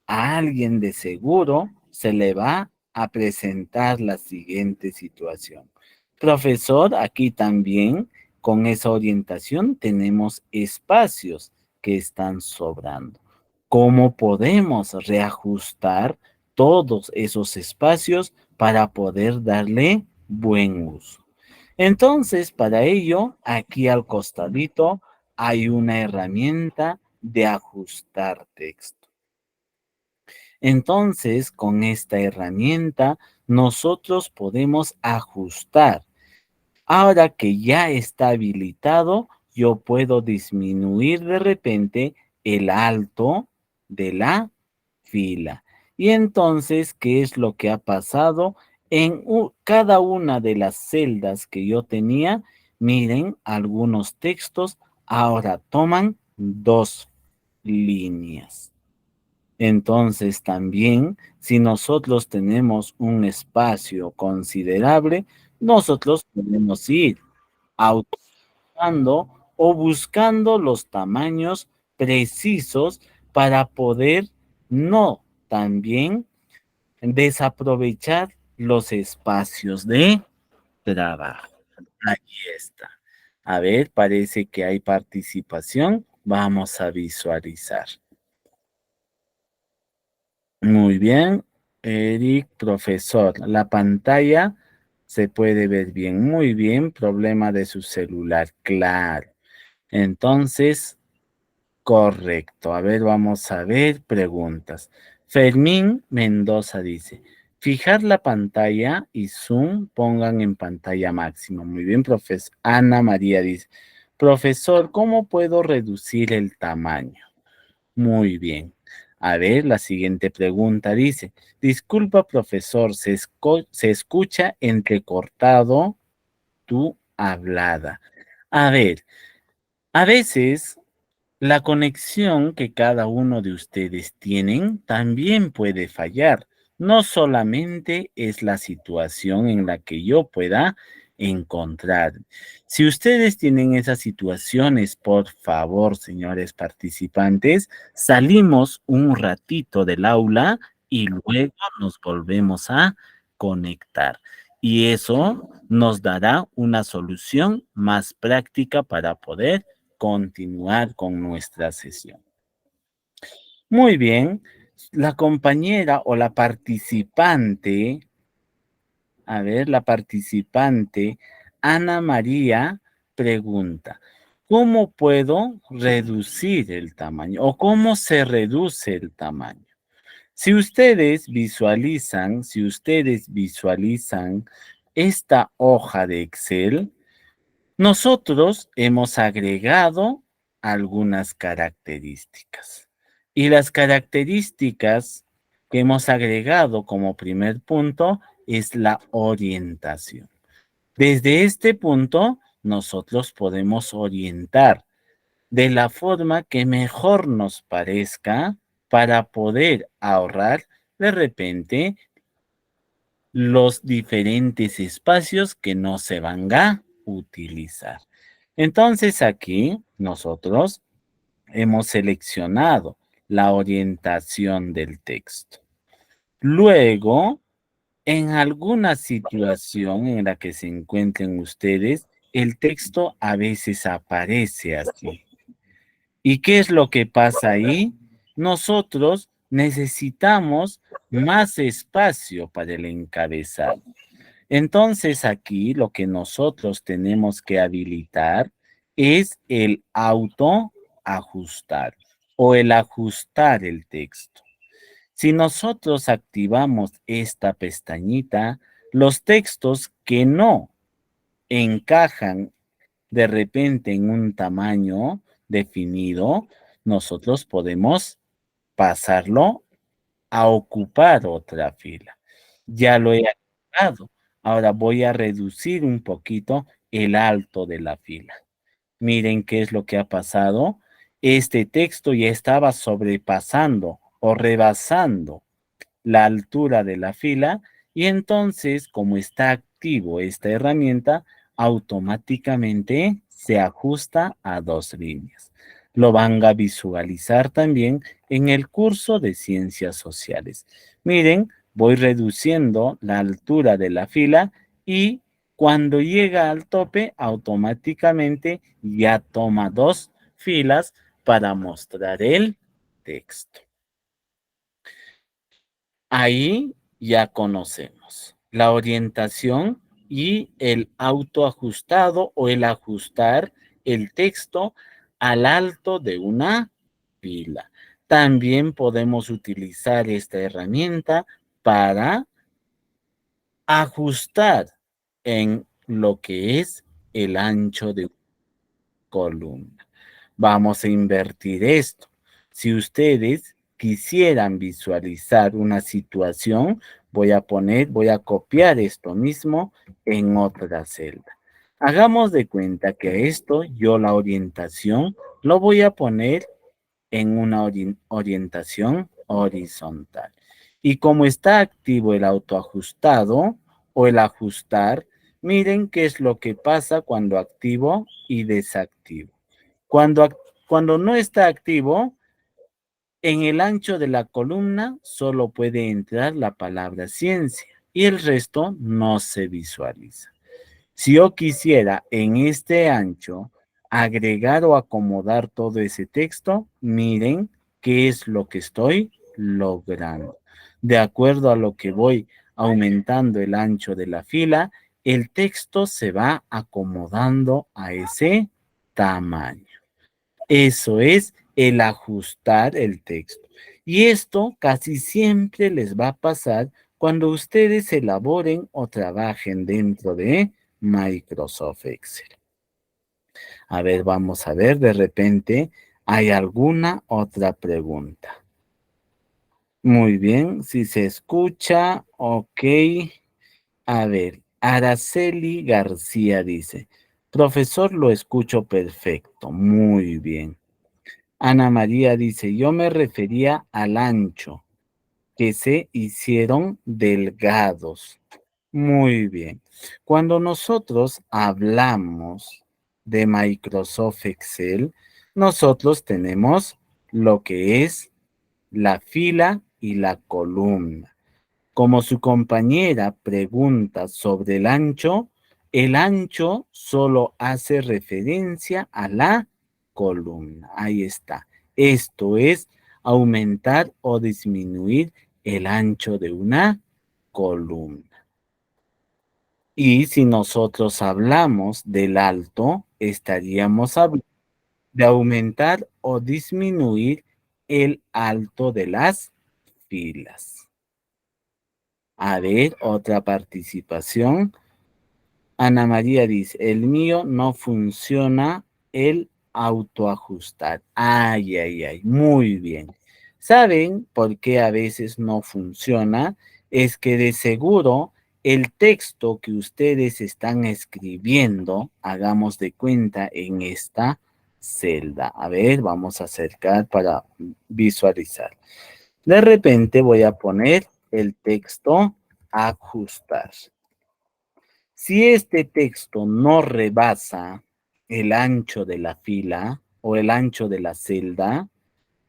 a alguien de seguro se le va a presentar la siguiente situación. Profesor, aquí también con esa orientación tenemos espacios que están sobrando. ¿Cómo podemos reajustar todos esos espacios para poder darle buen uso? Entonces, para ello, aquí al costadito hay una herramienta de ajustar texto. Entonces, con esta herramienta, nosotros podemos ajustar. Ahora que ya está habilitado, yo puedo disminuir de repente el alto de la fila. Y entonces, ¿qué es lo que ha pasado? En cada una de las celdas que yo tenía, miren, algunos textos ahora toman 2 líneas. Entonces también, si nosotros tenemos un espacio considerable, nosotros podemos ir aumentando o buscando los tamaños precisos para poder no también desaprovechar los espacios de trabajo. Aquí está. A ver, parece que hay participación. Vamos a visualizar. Muy bien, Eric, profesor. La pantalla se puede ver bien. Muy bien, problema de su celular, claro. Entonces, correcto. A ver, vamos a ver preguntas. Fermín Mendoza dice, fijar la pantalla y zoom pongan en pantalla máxima. Muy bien, profesor. Ana María dice, profesor, ¿cómo puedo reducir el tamaño? Muy bien. A ver, la siguiente pregunta dice, disculpa, profesor, se escucha entrecortado tu hablada. A ver, a veces la conexión que cada uno de ustedes tienen también puede fallar. No solamente es la situación en la que yo pueda encontrar. Si ustedes tienen esas situaciones, por favor, señores participantes, salimos un ratito del aula y luego nos volvemos a conectar. Y eso nos dará una solución más práctica para poder continuar con nuestra sesión. Muy bien, la compañera o la participante, a ver, la participante Ana María pregunta, ¿cómo puedo reducir el tamaño o cómo se reduce el tamaño? Si ustedes visualizan esta hoja de Excel, nosotros hemos agregado algunas características y las características que hemos agregado como primer punto es la orientación. Desde este punto, nosotros podemos orientar de la forma que mejor nos parezca para poder ahorrar de repente los diferentes espacios que no se van a utilizar. Entonces aquí nosotros hemos seleccionado la orientación del texto. Luego, en alguna situación en la que se encuentren ustedes, el texto a veces aparece así. ¿Y qué es lo que pasa ahí? Nosotros necesitamos más espacio para el encabezado. Entonces aquí lo que nosotros tenemos que habilitar es el autoajustar o el ajustar el texto. Si nosotros activamos esta pestañita, los textos que no encajan de repente en un tamaño definido, nosotros podemos pasarlo a ocupar otra fila. Ya lo he activado. Ahora voy a reducir un poquito el alto de la fila. Miren qué es lo que ha pasado. Este texto ya estaba sobrepasando o rebasando la altura de la fila y entonces, como está activo esta herramienta, automáticamente se ajusta a 2 líneas. Lo van a visualizar también en el curso de Ciencias Sociales. Miren, voy reduciendo la altura de la fila y cuando llega al tope, automáticamente ya toma 2 filas para mostrar el texto. Ahí ya conocemos la orientación y el autoajustado o el ajustar el texto al alto de una fila. También podemos utilizar esta herramienta para ajustar en lo que es el ancho de columna. Vamos a invertir esto. Si ustedes quisieran visualizar una situación, voy a copiar esto mismo en otra celda. Hagamos de cuenta que esto, yo la orientación, lo voy a poner en una orientación horizontal. Y como está activo el autoajustado o el ajustar, miren qué es lo que pasa cuando activo y desactivo. Cuando no está activo, en el ancho de la columna solo puede entrar la palabra ciencia y el resto no se visualiza. Si yo quisiera en este ancho agregar o acomodar todo ese texto, miren qué es lo que estoy logrando. De acuerdo a lo que voy aumentando el ancho de la fila, el texto se va acomodando a ese tamaño. Eso es el ajustar el texto. Y esto casi siempre les va a pasar cuando ustedes elaboren o trabajen dentro de Microsoft Excel. A ver, vamos a ver, de repente, ¿hay alguna otra pregunta? Muy bien, si se escucha, ok. A ver, Araceli García dice, profesor, lo escucho perfecto, muy bien. Ana María dice, yo me refería al ancho, que se hicieron delgados. Muy bien. Cuando nosotros hablamos de Microsoft Excel, nosotros tenemos lo que es la fila y la columna. Como su compañera pregunta sobre el ancho solo hace referencia a la columna. Ahí está. Esto es aumentar o disminuir el ancho de una columna. Y si nosotros hablamos del alto, estaríamos hablando de aumentar o disminuir el alto de las filas. A ver, otra participación. Ana María dice, el mío no funciona el autoajustar. Ay, ay, ay, muy bien. ¿Saben por qué a veces no funciona? Es que de seguro el texto que ustedes están escribiendo, hagamos de cuenta en esta celda. A ver, vamos a acercar para visualizar. De repente voy a poner el texto ajustar. Si este texto no rebasa el ancho de la fila o el ancho de la celda,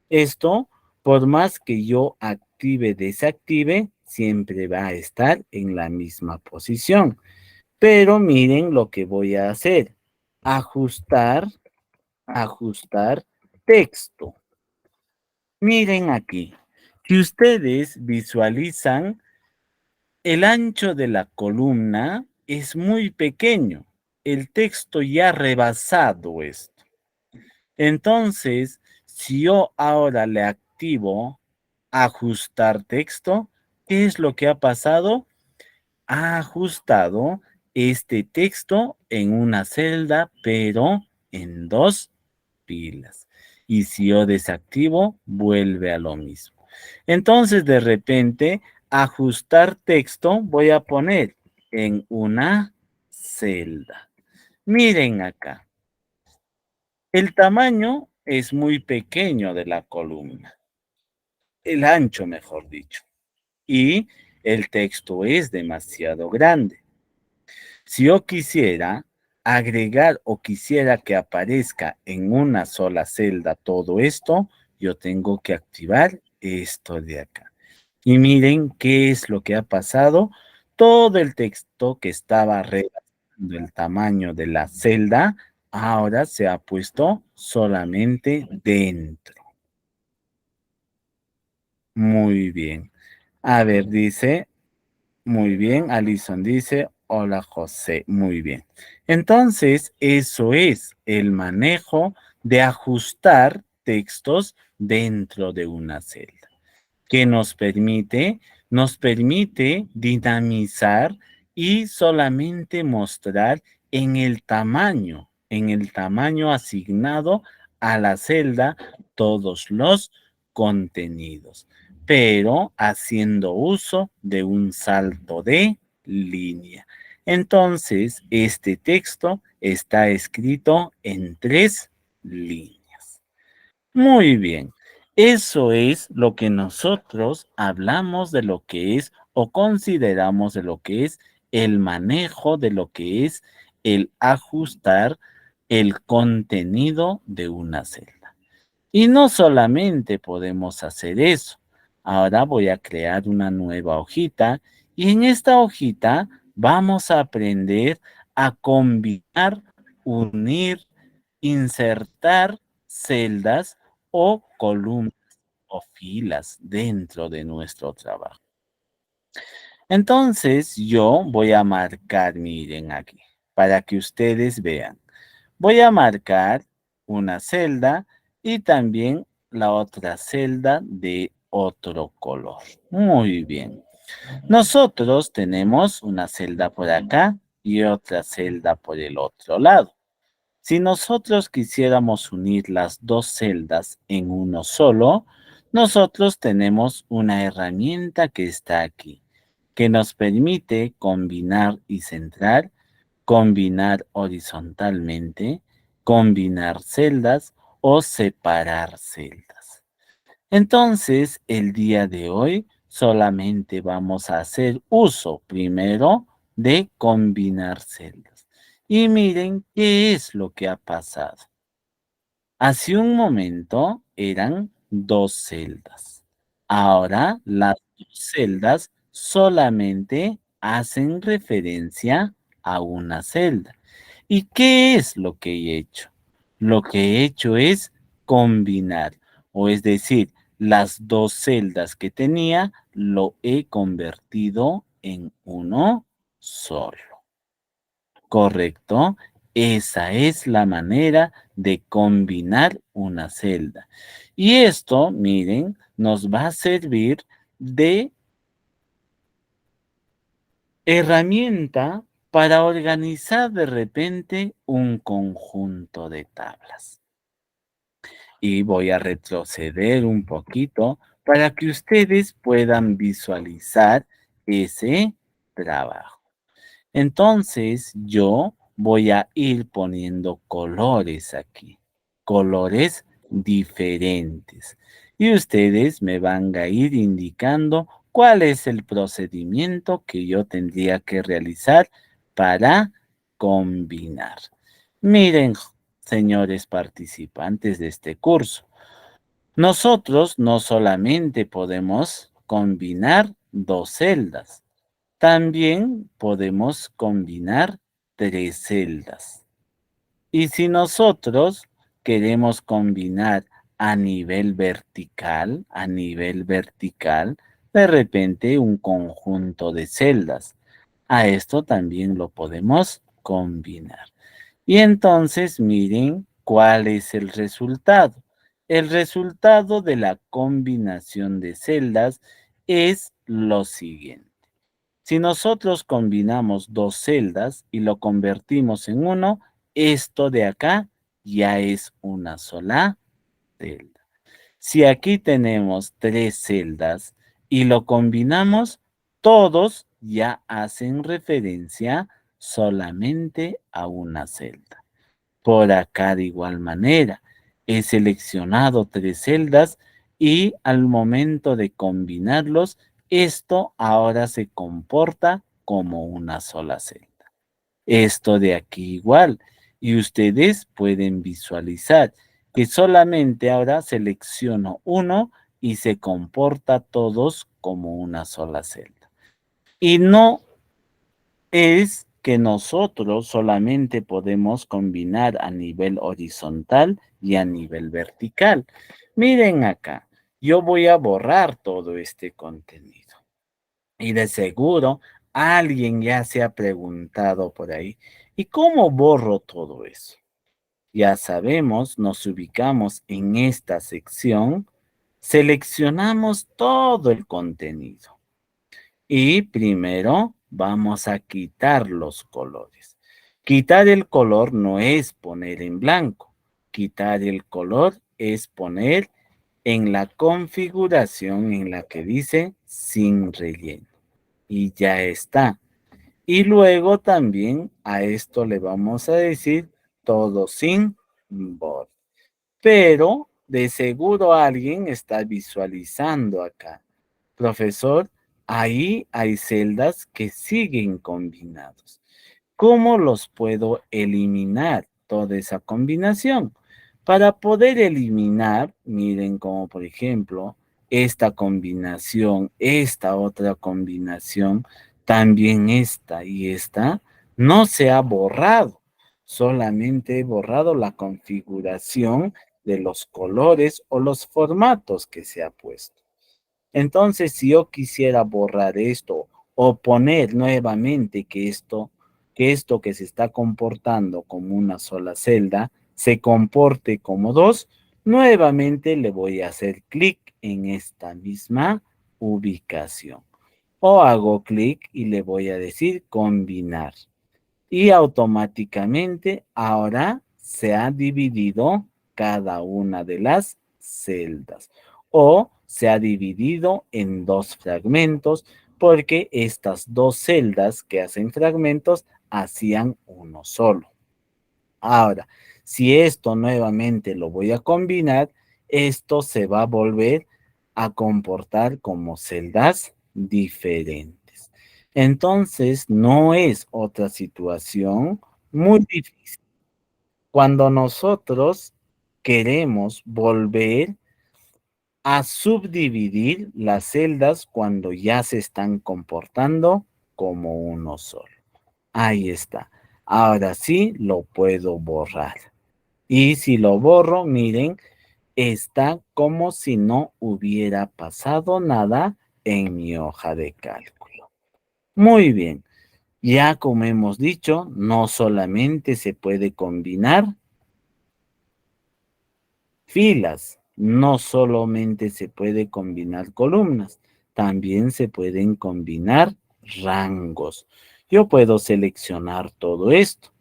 esto, por más que yo active, desactive, siempre va a estar en la misma posición. Pero miren lo que voy a hacer. Ajustar, ajustar texto. Miren aquí. Si ustedes visualizan, el ancho de la columna es muy pequeño. El texto ya ha rebasado esto. Entonces, si yo ahora le activo ajustar texto, ¿qué es lo que ha pasado? Ha ajustado este texto en una celda, pero en dos filas. Y si yo desactivo, vuelve a lo mismo. Entonces, de repente, ajustar texto voy a poner en una celda. Miren acá. El tamaño es muy pequeño de la columna. El ancho, mejor dicho. Y el texto es demasiado grande. Si yo quisiera agregar o quisiera que aparezca en una sola celda todo esto, yo tengo que activar esto de acá. Y miren qué es lo que ha pasado. Todo el texto que estaba rebasando el tamaño de la celda, ahora se ha puesto solamente dentro. Muy bien. A ver, dice, muy bien, Alison dice, hola José, muy bien. Entonces, eso es el manejo de ajustar textos dentro de una celda. ¿Qué nos permite? Nos permite dinamizar y solamente mostrar en el tamaño asignado a la celda todos los contenidos, pero haciendo uso de un salto de línea. Entonces, este texto está escrito en 3 líneas. Muy bien. Eso es lo que nosotros hablamos de lo que es o consideramos de lo que es el manejo de lo que es el ajustar el contenido de una celda. Y no solamente podemos hacer eso. Ahora voy a crear una nueva hojita y en esta hojita vamos a aprender a combinar, unir, insertar celdas o columnas o filas dentro de nuestro trabajo. Entonces yo voy a marcar, miren aquí, para que ustedes vean. Voy a marcar una celda y también la otra celda de otro color. Muy bien. Nosotros tenemos una celda por acá y otra celda por el otro lado. Si nosotros quisiéramos unir las dos celdas en uno solo, nosotros tenemos una herramienta que está aquí, que nos permite combinar y centrar, combinar horizontalmente, combinar celdas o separar celdas. Entonces, el día de hoy solamente vamos a hacer uso primero de combinar celdas. Y miren qué es lo que ha pasado. Hace un momento eran dos celdas. Ahora las dos celdas solamente hacen referencia a una celda. ¿Y qué es lo que he hecho? Lo que he hecho es combinar, o es decir, las dos celdas que tenía lo he convertido en uno solo. ¿Correcto? Esa es la manera de combinar una celda. Y esto, miren, nos va a servir de herramienta para organizar de repente un conjunto de tablas. Y voy a retroceder un poquito para que ustedes puedan visualizar ese trabajo. Entonces yo voy a ir poniendo colores aquí. colores diferentes. Y ustedes me van a ir indicando cuál es el procedimiento que yo tendría que realizar para combinar. Miren, señores participantes de este curso, nosotros no solamente podemos combinar dos celdas, también podemos combinar tres celdas. Y si nosotros queremos combinar a nivel vertical, de repente un conjunto de celdas. A esto también lo podemos combinar. Y entonces miren cuál es el resultado. El resultado de la combinación de celdas es lo siguiente. Si nosotros combinamos dos celdas y lo convertimos en uno, esto de acá ya es una sola celda. Si aquí tenemos tres celdas y lo combinamos, todos ya hacen referencia solamente a una celda. Por acá de igual manera, he seleccionado tres celdas y al momento de combinarlos, esto ahora se comporta como una sola celda. Esto de aquí igual. Y ustedes pueden visualizar que solamente ahora selecciono uno y se comporta todos como una sola celda. Y no es que nosotros solamente podemos combinar a nivel horizontal y a nivel vertical. Miren acá, yo voy a borrar todo este contenido. Y de seguro alguien ya se ha preguntado por ahí, ¿y cómo borro todo eso? Ya sabemos, nos ubicamos en esta sección, seleccionamos todo el contenido. Y primero vamos a quitar los colores. Quitar el color no es poner en blanco. Quitar el color es poner en la configuración en la que dice sin relleno. Y ya está. Y luego también a esto le vamos a decir todo sin borde. Pero de seguro alguien está visualizando acá. Profesor, ahí hay celdas que siguen combinados. ¿Cómo los puedo eliminar toda esa combinación? Para poder eliminar, miren como por ejemplo, esta combinación, esta otra combinación, también esta y esta, no se ha borrado. Solamente he borrado la configuración de los colores o los formatos que se ha puesto. Entonces, si yo quisiera borrar esto o poner nuevamente que esto que se está comportando como una sola celda se comporte como dos, nuevamente le voy a hacer clic en esta misma ubicación. O hago clic y le voy a decir combinar. Y automáticamente ahora se ha dividido cada una de las celdas o se ha dividido en dos fragmentos porque estas dos celdas que hacen fragmentos hacían uno solo. Ahora, si esto nuevamente lo voy a combinar, esto se va a volver a comportar como celdas diferentes. Entonces, no es otra situación muy difícil. Cuando nosotros queremos volver a subdividir las celdas cuando ya se están comportando como uno solo. Ahí está. Ahora sí lo puedo borrar. Y si lo borro, miren, está como si no hubiera pasado nada en mi hoja de cálculo. Muy bien. Ya como hemos dicho, no solamente se puede combinar filas, no solamente se puede combinar columnas, también se pueden combinar rangos. Yo puedo seleccionar todo esto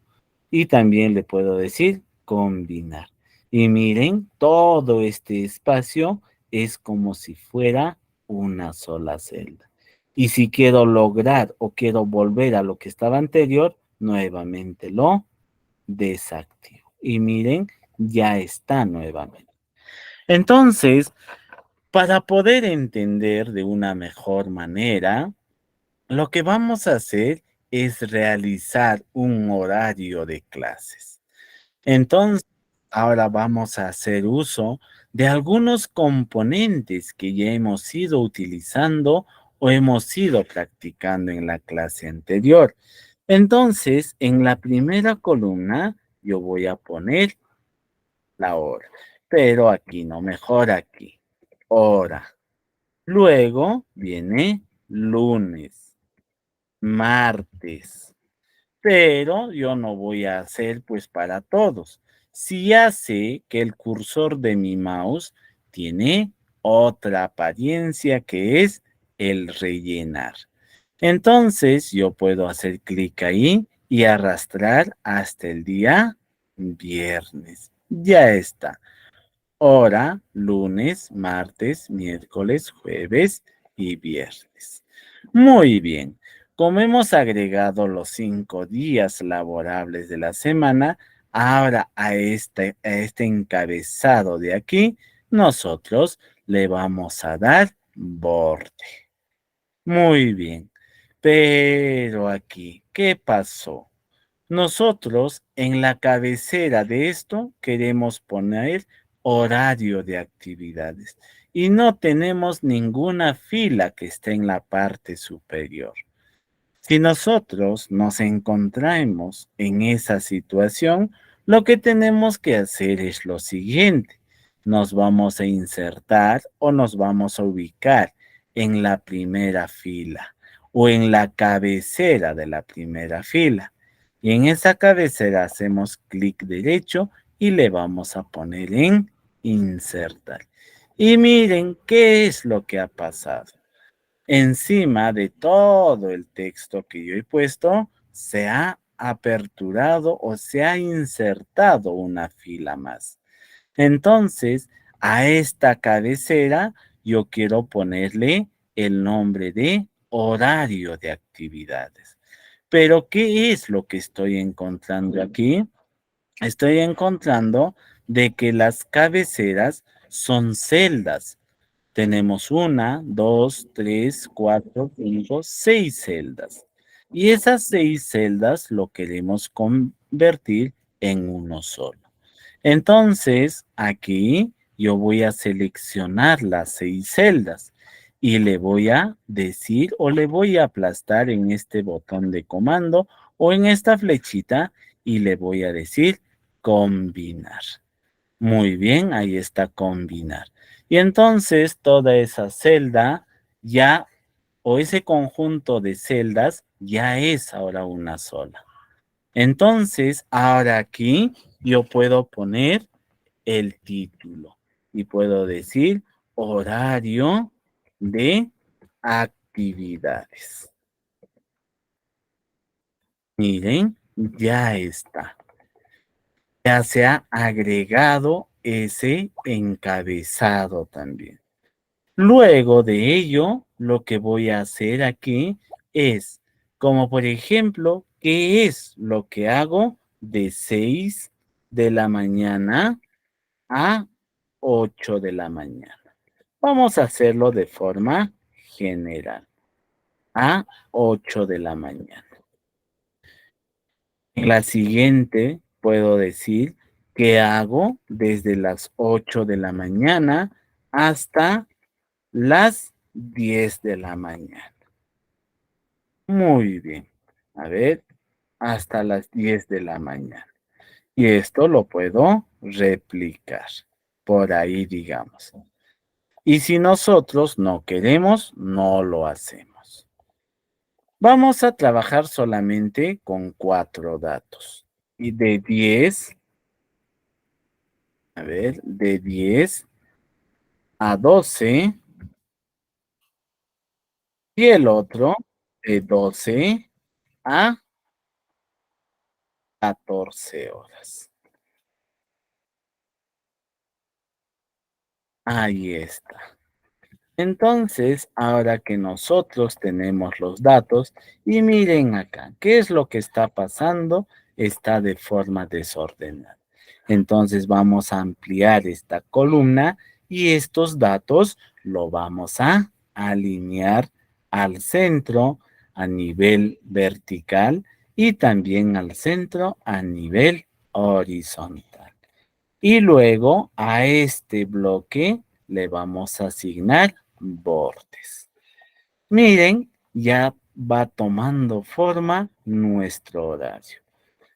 y también le puedo decir combinar. Y miren, todo este espacio es como si fuera una sola celda. Y si quiero lograr o quiero volver a lo que estaba anterior, nuevamente lo desactivo. Y miren, ya está nuevamente. Entonces, para poder entender de una mejor manera, lo que vamos a hacer es realizar un horario de clases. Entonces, ahora vamos a hacer uso de algunos componentes que ya hemos ido utilizando o hemos ido practicando en la clase anterior. Entonces, en la primera columna, yo voy a poner la hora, pero aquí no, mejor aquí, hora. Luego viene lunes, martes, pero yo no voy a hacer pues para todos. Si ya sé que el cursor de mi mouse tiene otra apariencia que es el rellenar. Entonces yo puedo hacer clic ahí y arrastrar hasta el día viernes. Ya está. Hora, lunes, martes, miércoles, jueves y viernes. Muy bien. Como hemos agregado los 5 días laborables de la semana, ahora a este encabezado de aquí, nosotros le vamos a dar borde. Muy bien. Pero aquí, ¿qué pasó? Nosotros en la cabecera de esto queremos poner horario de actividades y no tenemos ninguna fila que esté en la parte superior. Si nosotros nos encontramos en esa situación, lo que tenemos que hacer es lo siguiente. Nos vamos a insertar o nos vamos a ubicar en la primera fila o en la cabecera de la primera fila. Y en esa cabecera hacemos clic derecho y le vamos a poner en insertar. Y miren qué es lo que ha pasado. Encima de todo el texto que yo he puesto, se ha aperturado o se ha insertado una fila más. Entonces, a esta cabecera yo quiero ponerle el nombre de horario de actividades. Pero, ¿qué es lo que estoy encontrando aquí? Estoy encontrando de que las cabeceras son celdas. Tenemos 1, 2, 3, 4, 5, 6 celdas. Y esas 6 celdas lo queremos convertir en uno solo. Entonces, aquí yo voy a seleccionar las 6 celdas y le voy a decir o le voy a aplastar en este botón de comando o en esta flechita y le voy a decir combinar. Muy bien, ahí está combinar. Y entonces toda esa celda ya, o ese conjunto de celdas, ya es ahora una sola. Entonces, ahora aquí yo puedo poner el título y puedo decir horario de actividades. Miren, ya está. Ya se ha agregado ese encabezado también. Luego de ello, lo que voy a hacer aquí es, como por ejemplo, ¿qué es lo que hago de 6 de la mañana a 8 de la mañana? Vamos a hacerlo de forma general, a 8 de la mañana. En la siguiente puedo decir que hago desde las 8 de la mañana hasta las 10 de la mañana. Muy bien. A ver, hasta las 10 de la mañana. Y esto lo puedo replicar. Por ahí, digamos. Y si nosotros no queremos, no lo hacemos. Vamos a trabajar solamente con 4 datos. Y de 10, a ver, de 10 a 12. Y el otro de 12 a 14 horas. Ahí está. Entonces, ahora que nosotros tenemos los datos, y miren acá, ¿qué es lo que está pasando? Está de forma desordenada. Entonces vamos a ampliar esta columna y estos datos lo vamos a alinear al centro a nivel vertical y también al centro a nivel horizontal. Y luego a este bloque le vamos a asignar bordes. Miren, ya va tomando forma nuestro horario.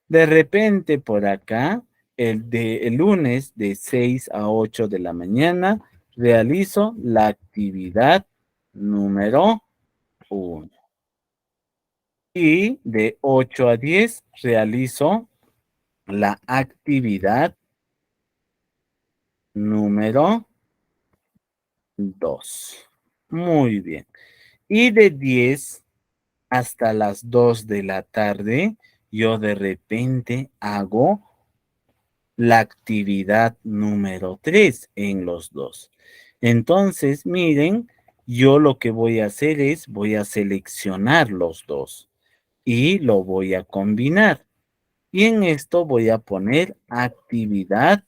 De repente por acá, el lunes de 6 a 8 de la mañana, realizo la actividad número 1. Y de 8 a 10 realizo la actividad número 2. Muy bien. Y de 10 hasta las 2 de la tarde, yo de repente hago la actividad número 3 en los dos. Entonces, miren, yo lo que voy a hacer es, voy a seleccionar los dos y lo voy a combinar. Y en esto voy a poner actividad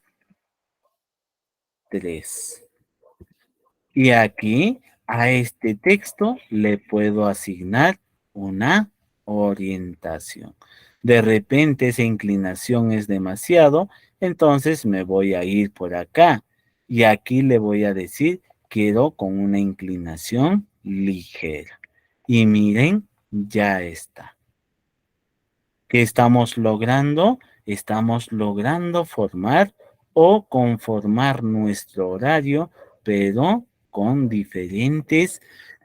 3. Y aquí a este texto le puedo asignar una orientación. De repente esa inclinación es demasiado, entonces me voy a ir por acá. Y aquí le voy a decir, quiero con una inclinación ligera. Y miren, ya está. ¿Qué estamos logrando? Estamos logrando formar o conformar nuestro horario, pero con diferentes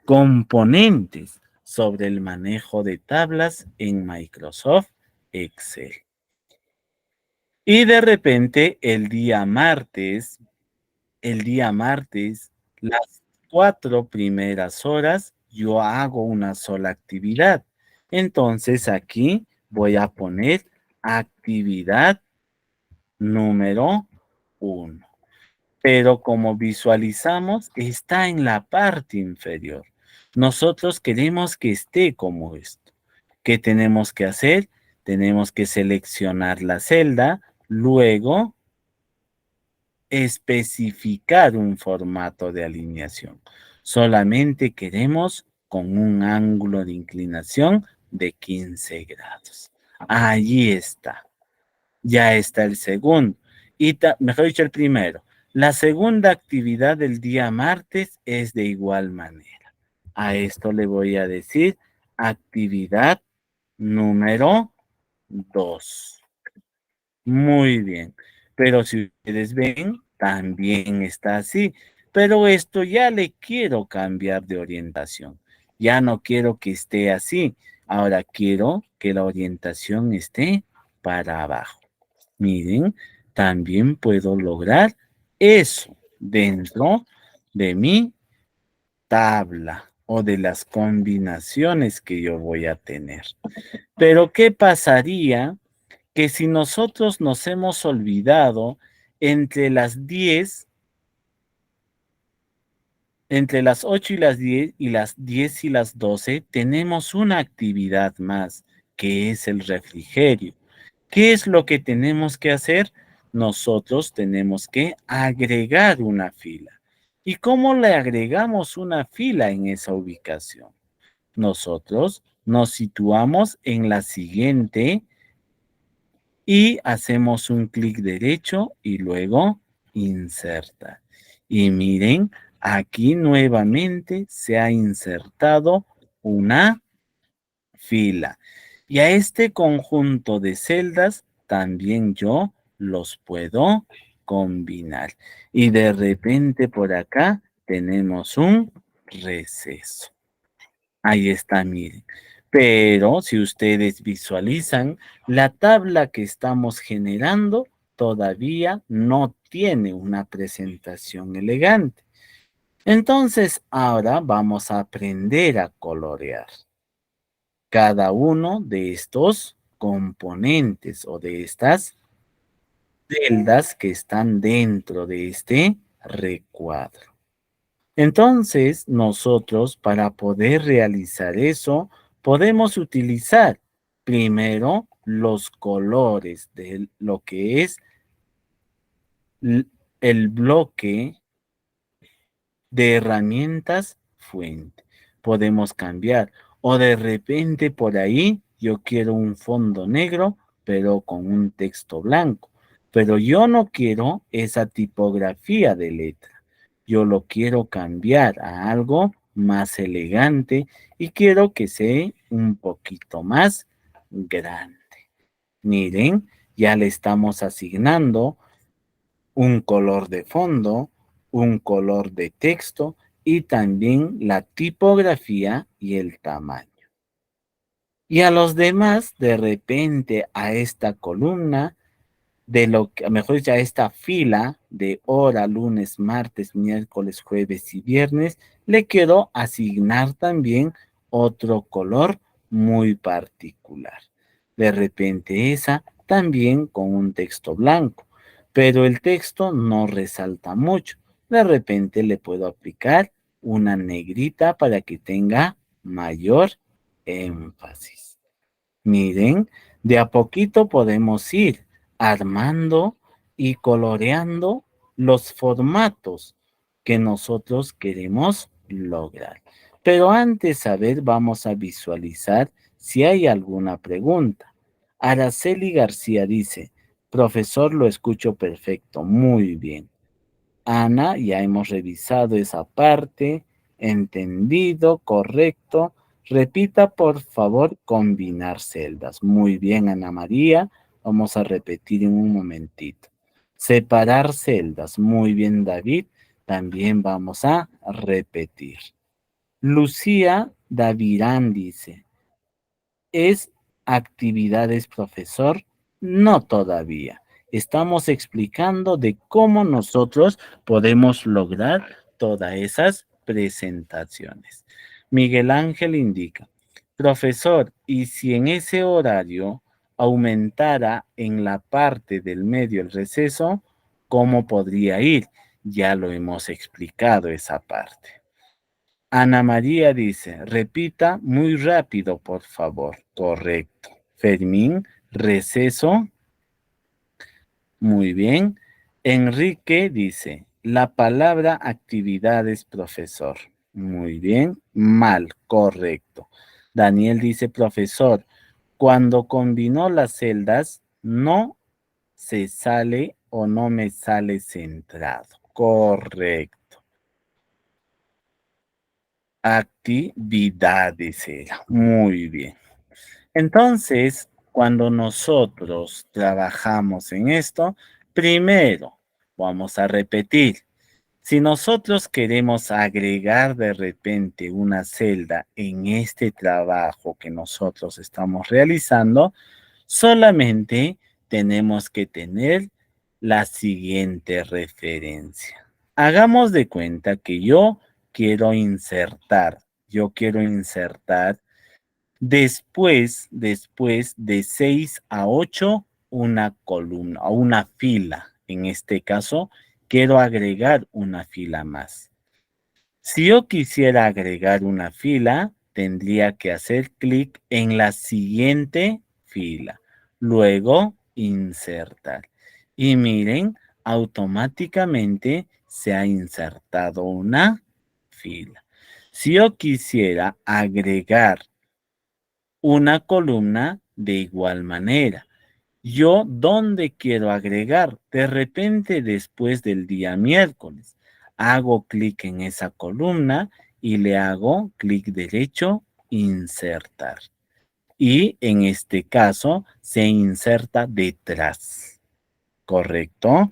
componentes sobre el manejo de tablas en Microsoft Excel. Y de repente el día martes, las 4 primeras horas, yo hago una sola actividad. Entonces aquí voy a poner actividad número 1. Pero como visualizamos, está en la parte inferior. Nosotros queremos que esté como esto. ¿Qué tenemos que hacer? Tenemos que seleccionar la celda, luego especificar un formato de alineación. Solamente queremos con un ángulo de inclinación de 15 grados. Allí está. Ya está el segundo. Y mejor dicho, el primero. La segunda actividad del día martes es de igual manera. A esto le voy a decir actividad número 2. Muy bien. Pero si ustedes ven, también está así. Pero esto ya le quiero cambiar de orientación. Ya no quiero que esté así. Ahora quiero que la orientación esté para abajo. Miren, también puedo lograr eso dentro de mi tabla o de las combinaciones que yo voy a tener. Pero ¿qué pasaría que si nosotros nos hemos olvidado entre las 10, entre las 8 y las 10 y las 10 y las 12, tenemos una actividad más, que es el refrigerio? ¿Qué es lo que tenemos que hacer? Nosotros tenemos que agregar una fila. ¿Y cómo le agregamos una fila en esa ubicación? Nosotros nos situamos en la siguiente y hacemos un clic derecho y luego insertar. Y miren, aquí nuevamente se ha insertado una fila. Y a este conjunto de celdas también yo los puedo combinar. Y de repente por acá tenemos un receso. Ahí está, miren. Pero si ustedes visualizan, la tabla que estamos generando todavía no tiene una presentación elegante. Entonces, ahora vamos a aprender a colorear cada uno de estos componentes o de estas celdas que están dentro de este recuadro. Entonces, nosotros para poder realizar eso, podemos utilizar primero los colores de lo que es l- el bloque de herramientas fuente. Podemos cambiar. O de repente por ahí yo quiero un fondo negro, pero con un texto blanco. Pero yo no quiero esa tipografía de letra. Yo lo quiero cambiar a algo más elegante y quiero que sea un poquito más grande. Miren, ya le estamos asignando un color de fondo, un color de texto y también la tipografía y el tamaño. Y a los demás, de repente, a esta columna, de lo que, mejor dicho, a esta fila de hora, lunes, martes, miércoles, jueves y viernes, le quiero asignar también otro color muy particular. De repente esa también con un texto blanco, pero el texto no resalta mucho. De repente le puedo aplicar una negrita para que tenga mayor énfasis. Miren, de a poquito podemos ir armando y coloreando los formatos que nosotros queremos lograr. Pero antes, a ver, vamos a visualizar si hay alguna pregunta. Araceli García dice, profesor, lo escucho perfecto, muy bien. Ana, ya hemos revisado esa parte, entendido, correcto. Repita, por favor, combinar celdas. Muy bien, Ana María. Vamos a repetir en un momentito. Separar celdas. Muy bien, David. También vamos a repetir. Lucía Davirán dice, ¿es actividades, profesor? No todavía. Estamos explicando de cómo nosotros podemos lograr todas esas presentaciones. Miguel Ángel indica, profesor, ¿y si en ese horario aumentara en la parte del medio el receso, cómo podría ir? Ya lo hemos explicado esa parte. Ana María dice, repita muy rápido, por favor. Correcto. Fermín, receso. Muy bien. Enrique dice, la palabra actividades, profesor. Muy bien. Mal, correcto. Daniel dice, profesor, cuando combinó las celdas, no se sale o no me sale centrado. Correcto. Actividades era. Muy bien. Entonces, cuando nosotros trabajamos en esto, primero vamos a repetir. Si nosotros queremos agregar de repente una celda en este trabajo que nosotros estamos realizando, solamente tenemos que tener la siguiente referencia. Hagamos de cuenta que yo quiero insertar después de 6 a 8 una columna o una fila. En este caso, quiero agregar una fila más. Si yo quisiera agregar una fila, tendría que hacer clic en la siguiente fila. Luego, insertar. Y miren, automáticamente se ha insertado una fila. Si yo quisiera agregar una columna de igual manera, yo, ¿dónde quiero agregar? De repente, después del día miércoles, hago clic en esa columna y le hago clic derecho, insertar. Y en este caso, se inserta detrás. ¿Correcto?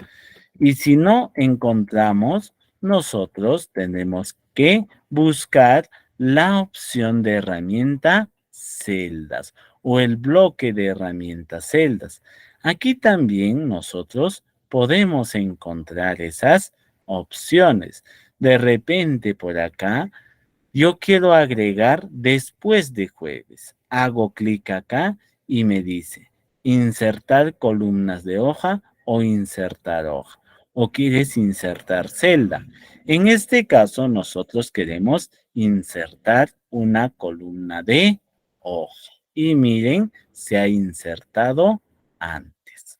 Y si no encontramos, nosotros tenemos que buscar la opción de herramienta celdas o el bloque de herramientas celdas. Aquí también nosotros podemos encontrar esas opciones. De repente por acá, yo quiero agregar después de jueves. Hago clic acá y me dice insertar columnas de hoja o insertar hoja. O quieres insertar celda. En este caso, nosotros queremos insertar una columna de hoja. Y miren, se ha insertado antes.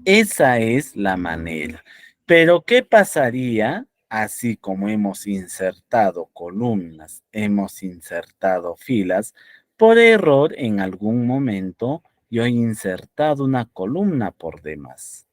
Esa es la manera. Pero, ¿qué pasaría? Así como hemos insertado columnas, hemos insertado filas, por error en algún momento yo he insertado una columna por demás.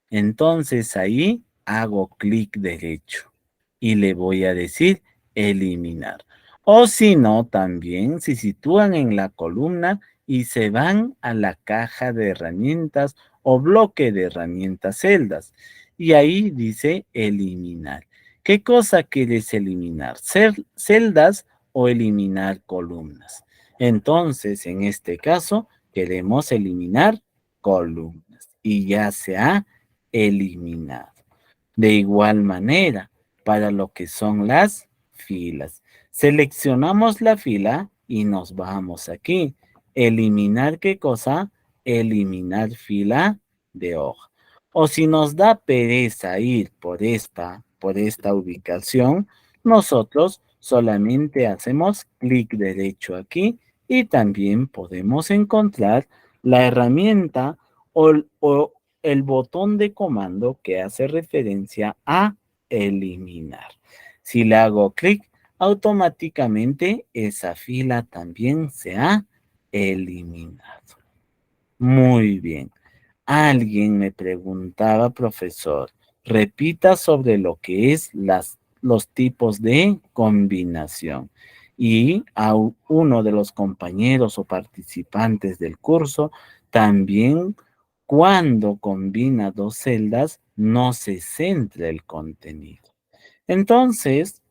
Entonces ahí hago clic derecho y le voy a decir eliminar. O si no, también se sitúan en la columna y se van a la caja de herramientas o bloque de herramientas celdas. Y ahí dice eliminar. ¿Qué cosa quieres eliminar? ¿Celdas o eliminar columnas? Entonces, en este caso, queremos eliminar columnas y ya se ha eliminado. De igual manera, para lo que son las filas, seleccionamos la fila y nos vamos aquí. Eliminar, ¿qué cosa? Eliminar fila de hoja. O si nos da pereza ir por esta ubicación, nosotros solamente hacemos clic derecho aquí y también podemos encontrar la herramienta o el botón de comando que hace referencia a eliminar. Si le hago clic, automáticamente esa fila también se ha eliminado. Muy bien. Alguien me preguntaba, profesor, repita sobre lo que es los tipos de combinación. Y a uno de los compañeros o participantes del curso también, cuando combina dos celdas, no se centra el contenido. Entonces,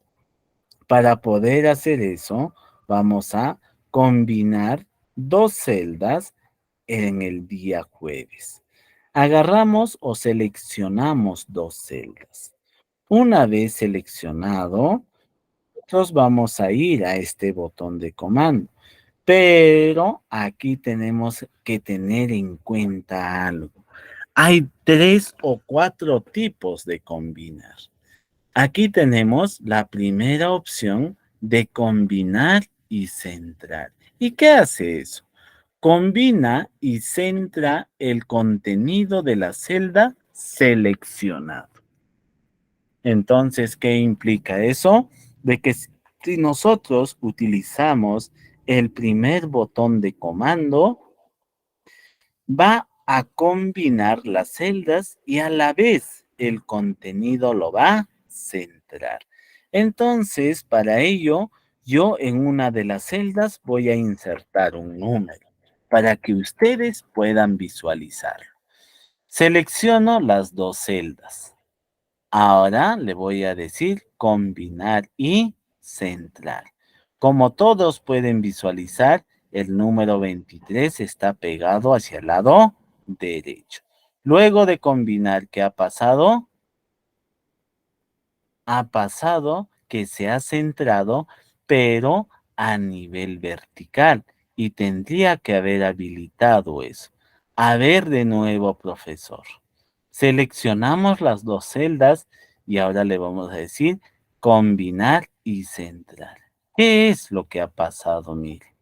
para poder hacer eso, vamos a combinar dos celdas en el día jueves. Agarramos o seleccionamos dos celdas. Una vez seleccionado, nosotros vamos a ir a este botón de comando. Pero aquí tenemos que tener en cuenta algo. Hay 3 o 4 tipos de combinar. Aquí tenemos la primera opción de combinar y centrar. ¿Y qué hace eso? Combina y centra el contenido de la celda seleccionado. Entonces, ¿qué implica eso? De que si nosotros utilizamos el primer botón de comando, va a combinar las celdas y a la vez el contenido lo va a centrar. Entonces, para ello, yo en una de las celdas voy a insertar un número para que ustedes puedan visualizarlo. Selecciono las dos celdas. Ahora le voy a decir combinar y centrar. Como todos pueden visualizar, el número 23 está pegado hacia el lado derecho. Luego de combinar, ¿qué ha pasado? Ha pasado que se ha centrado, pero a nivel vertical. Y tendría que haber habilitado eso. A ver de nuevo, profesor. Seleccionamos las dos celdas y ahora le vamos a decir combinar y centrar. ¿Qué es lo que ha pasado? Mire.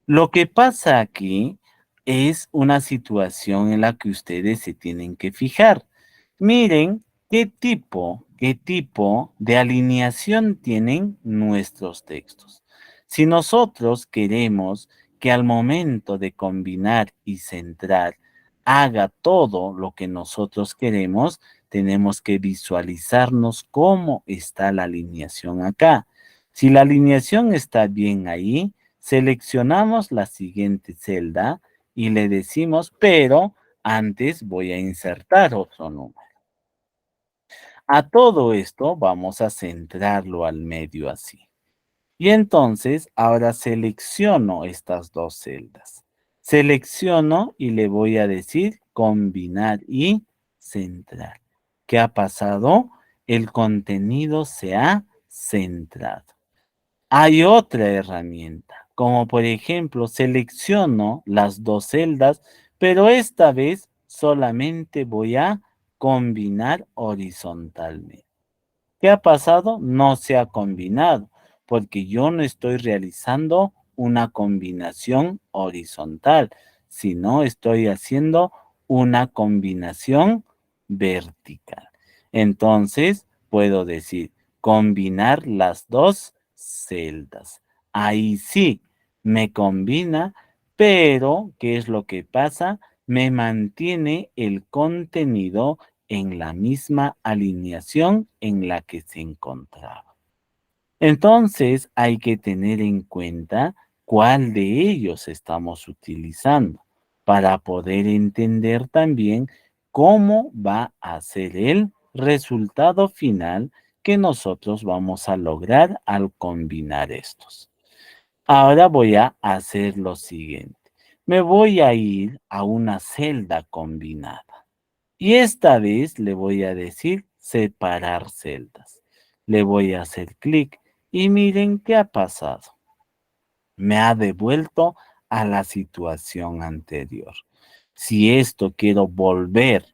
Lo que pasa aquí es una situación en la que ustedes se tienen que fijar. Miren qué tipo de alineación tienen nuestros textos. Si nosotros queremos que al momento de combinar y centrar haga todo lo que nosotros queremos, tenemos que visualizarnos cómo está la alineación acá. Si la alineación está bien ahí, seleccionamos la siguiente celda y le decimos, pero antes voy a insertar otro número. A todo esto vamos a centrarlo al medio así. Y entonces ahora selecciono estas dos celdas. Selecciono y le voy a decir combinar y centrar. ¿Qué ha pasado? El contenido se ha centrado. Hay otra herramienta, como por ejemplo, selecciono las dos celdas, pero esta vez solamente voy a combinar horizontalmente. ¿Qué ha pasado? No se ha combinado, porque yo no estoy realizando una combinación horizontal, sino estoy haciendo una combinación vertical. Entonces, puedo decir combinar las dos celdas. Ahí sí, me combina, pero ¿qué es lo que pasa? Me mantiene el contenido en la misma alineación en la que se encontraba. Entonces, hay que tener en cuenta cuál de ellos estamos utilizando para poder entender también cómo va a ser el resultado final que nosotros vamos a lograr al combinar estos. Ahora voy a hacer lo siguiente. Me voy a ir a una celda combinada y esta vez le voy a decir separar celdas. Le voy a hacer clic y miren qué ha pasado. Me ha devuelto a la situación anterior. Si esto quiero volver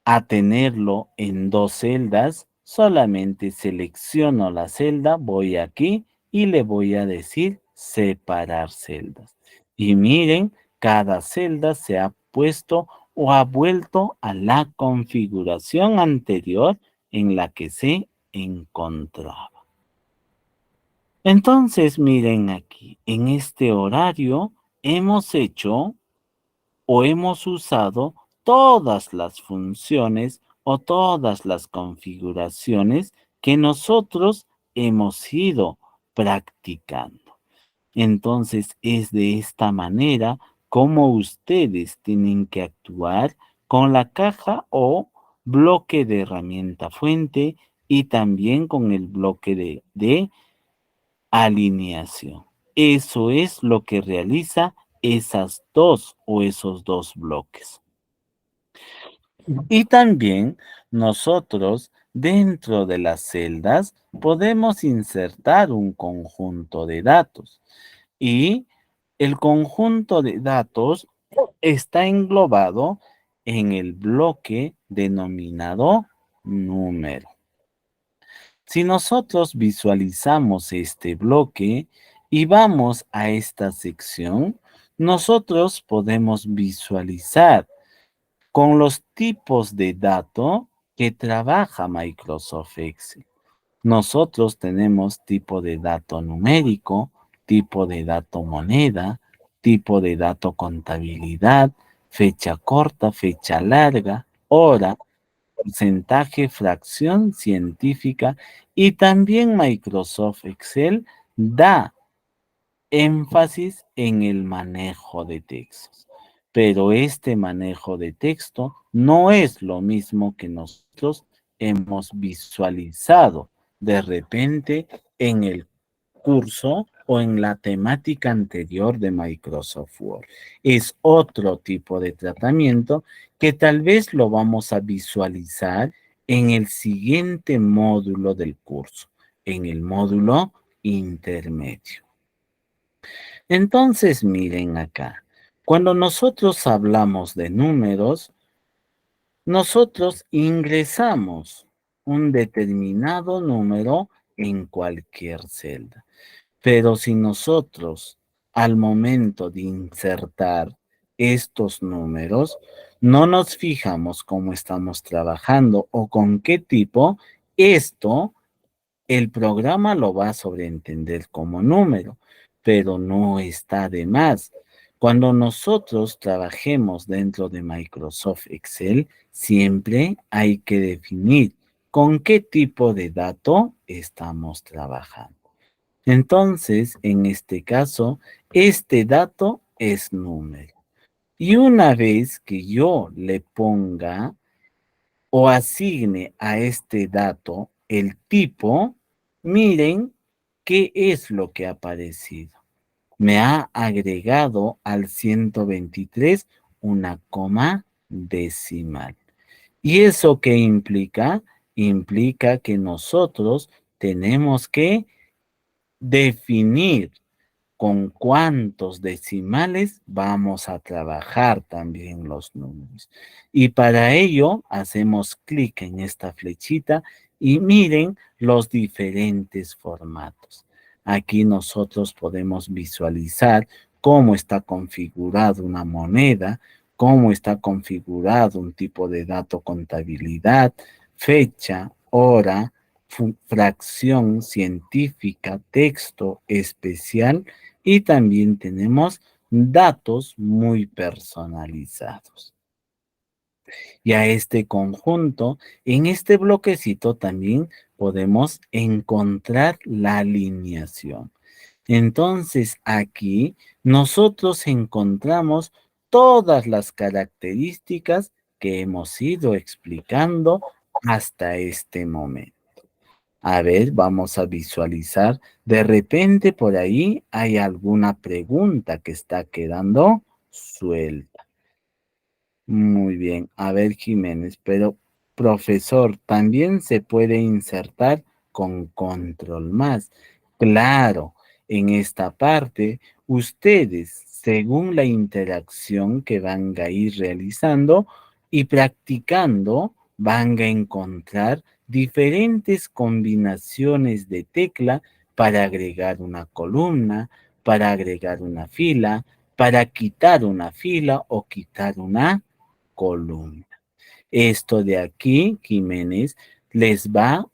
a tenerlo en dos celdas, solamente selecciono la celda, voy aquí y le voy a decir separar celdas. Y miren, cada celda se ha puesto o ha vuelto a la configuración anterior en la que se encontraba. Entonces, miren aquí, en este horario hemos hecho o hemos usado todas las funciones o todas las configuraciones que nosotros hemos ido practicando. Entonces es de esta manera como ustedes tienen que actuar con la caja o bloque de herramienta fuente y también con el bloque de alineación. Eso es lo que realiza esas dos o esos dos bloques. Y también nosotros dentro de las celdas podemos insertar un conjunto de datos y el conjunto de datos está englobado en el bloque denominado número. Si nosotros visualizamos este bloque y vamos a esta sección, nosotros podemos visualizar con los tipos de datos que trabaja Microsoft Excel. Nosotros tenemos tipo de dato numérico, tipo de dato moneda, tipo de dato contabilidad, fecha corta, fecha larga, hora, porcentaje, fracción científica y también Microsoft Excel da énfasis en el manejo de textos. Pero este manejo de texto no es lo mismo que nosotros hemos visualizado de repente en el curso o en la temática anterior de Microsoft Word. Es otro tipo de tratamiento que tal vez lo vamos a visualizar en el siguiente módulo del curso, en el módulo intermedio. Entonces, miren acá, cuando nosotros hablamos de números, nosotros ingresamos un determinado número en cualquier celda. Pero si nosotros, al momento de insertar estos números, no nos fijamos cómo estamos trabajando o con qué tipo, esto el programa lo va a sobreentender como número, pero no está de más. Cuando nosotros trabajemos dentro de Microsoft Excel, siempre hay que definir con qué tipo de dato estamos trabajando. Entonces, en este caso, este dato es número. Y una vez que yo le ponga o asigne a este dato el tipo, miren qué es lo que ha aparecido. Me ha agregado al 123 una coma decimal. ¿Y eso qué implica? Implica que nosotros tenemos que definir con cuántos decimales vamos a trabajar también los números. Y para ello hacemos clic en esta flechita y miren los diferentes formatos. Aquí nosotros podemos visualizar cómo está configurada una moneda, cómo está configurado un tipo de dato contabilidad, fecha, hora, fracción científica, texto especial y también tenemos datos muy personalizados. Y a este conjunto, en este bloquecito también podemos encontrar la alineación. Entonces aquí nosotros encontramos todas las características que hemos ido explicando hasta este momento. A ver, vamos a visualizar. De repente por ahí hay alguna pregunta que está quedando suelta. Muy bien. A ver, Jiménez, pero profesor, también se puede insertar con control más. Claro, en esta parte, ustedes, según la interacción que van a ir realizando y practicando, van a encontrar diferentes combinaciones de tecla para agregar una columna, para agregar una fila, para quitar una fila o quitar una columna. Esto de aquí, Jiménez, les va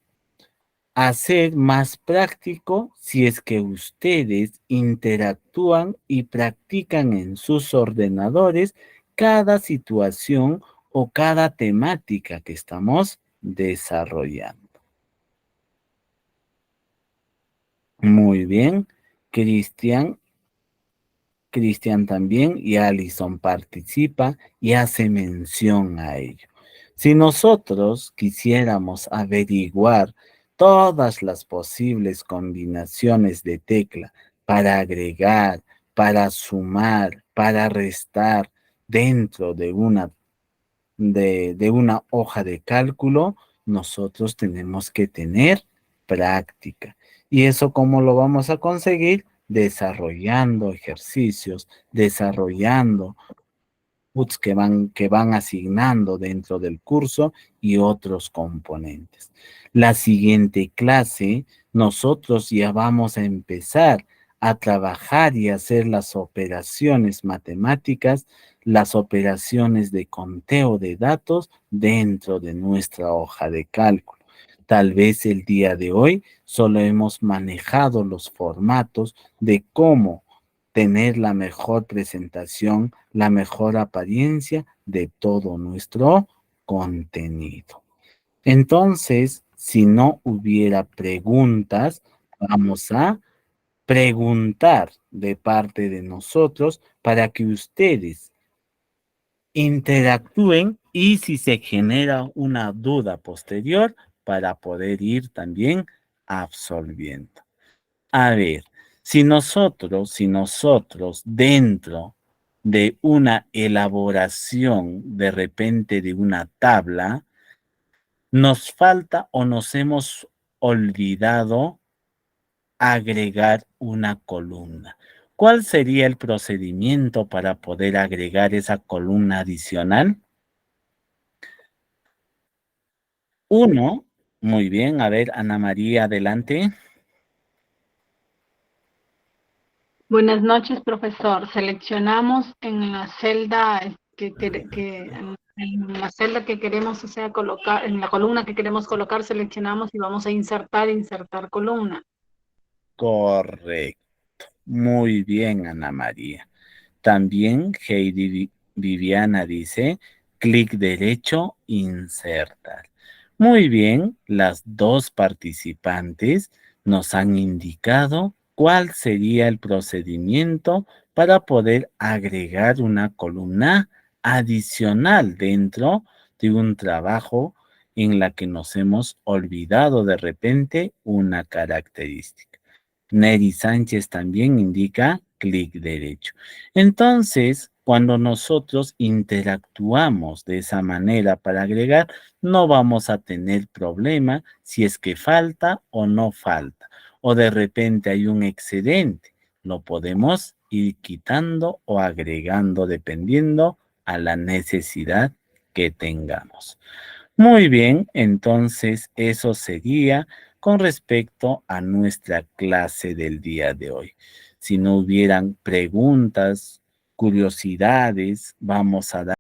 a ser más práctico si es que ustedes interactúan y practican en sus ordenadores cada situación o cada temática que estamos desarrollando. Muy bien, Cristian. Cristian también y Alison participa y hace mención a ello. Si nosotros quisiéramos averiguar todas las posibles combinaciones de tecla para agregar, para sumar, para restar dentro de una hoja de cálculo, nosotros tenemos que tener práctica. ¿Y eso cómo lo vamos a conseguir? Desarrollando ejercicios, desarrollando puts que van asignando dentro del curso y otros componentes. La siguiente clase, nosotros ya vamos a empezar a trabajar y hacer las operaciones matemáticas, las operaciones de conteo de datos dentro de nuestra hoja de cálculo. Tal vez el día de hoy solo hemos manejado los formatos de cómo tener la mejor presentación, la mejor apariencia de todo nuestro contenido. Entonces, si no hubiera preguntas, vamos a preguntar de parte de nosotros para que ustedes interactúen y si se genera una duda posterior para poder ir también absolviendo. A ver, si nosotros dentro de una elaboración de repente de una tabla, nos falta o nos hemos olvidado agregar una columna. ¿Cuál sería el procedimiento para poder agregar esa columna adicional? Uno, muy bien, a ver, Ana María, adelante. Buenas noches, profesor. Seleccionamos en la celda en la celda que queremos, o sea, colocar, en la columna que queremos colocar, seleccionamos y vamos a insertar columna. Correcto. Muy bien, Ana María. También Heidi Viviana dice, clic derecho, insertar. Muy bien, las dos participantes nos han indicado cuál sería el procedimiento para poder agregar una columna adicional dentro de un trabajo en la que nos hemos olvidado de repente una característica. Neri Sánchez también indica clic derecho. Entonces, cuando nosotros interactuamos de esa manera para agregar, no vamos a tener problema si es que falta o no falta. O de repente hay un excedente. Lo podemos ir quitando o agregando dependiendo a la necesidad que tengamos. Muy bien, entonces eso sería con respecto a nuestra clase del día de hoy. Si no hubieran preguntas, curiosidades, vamos a dar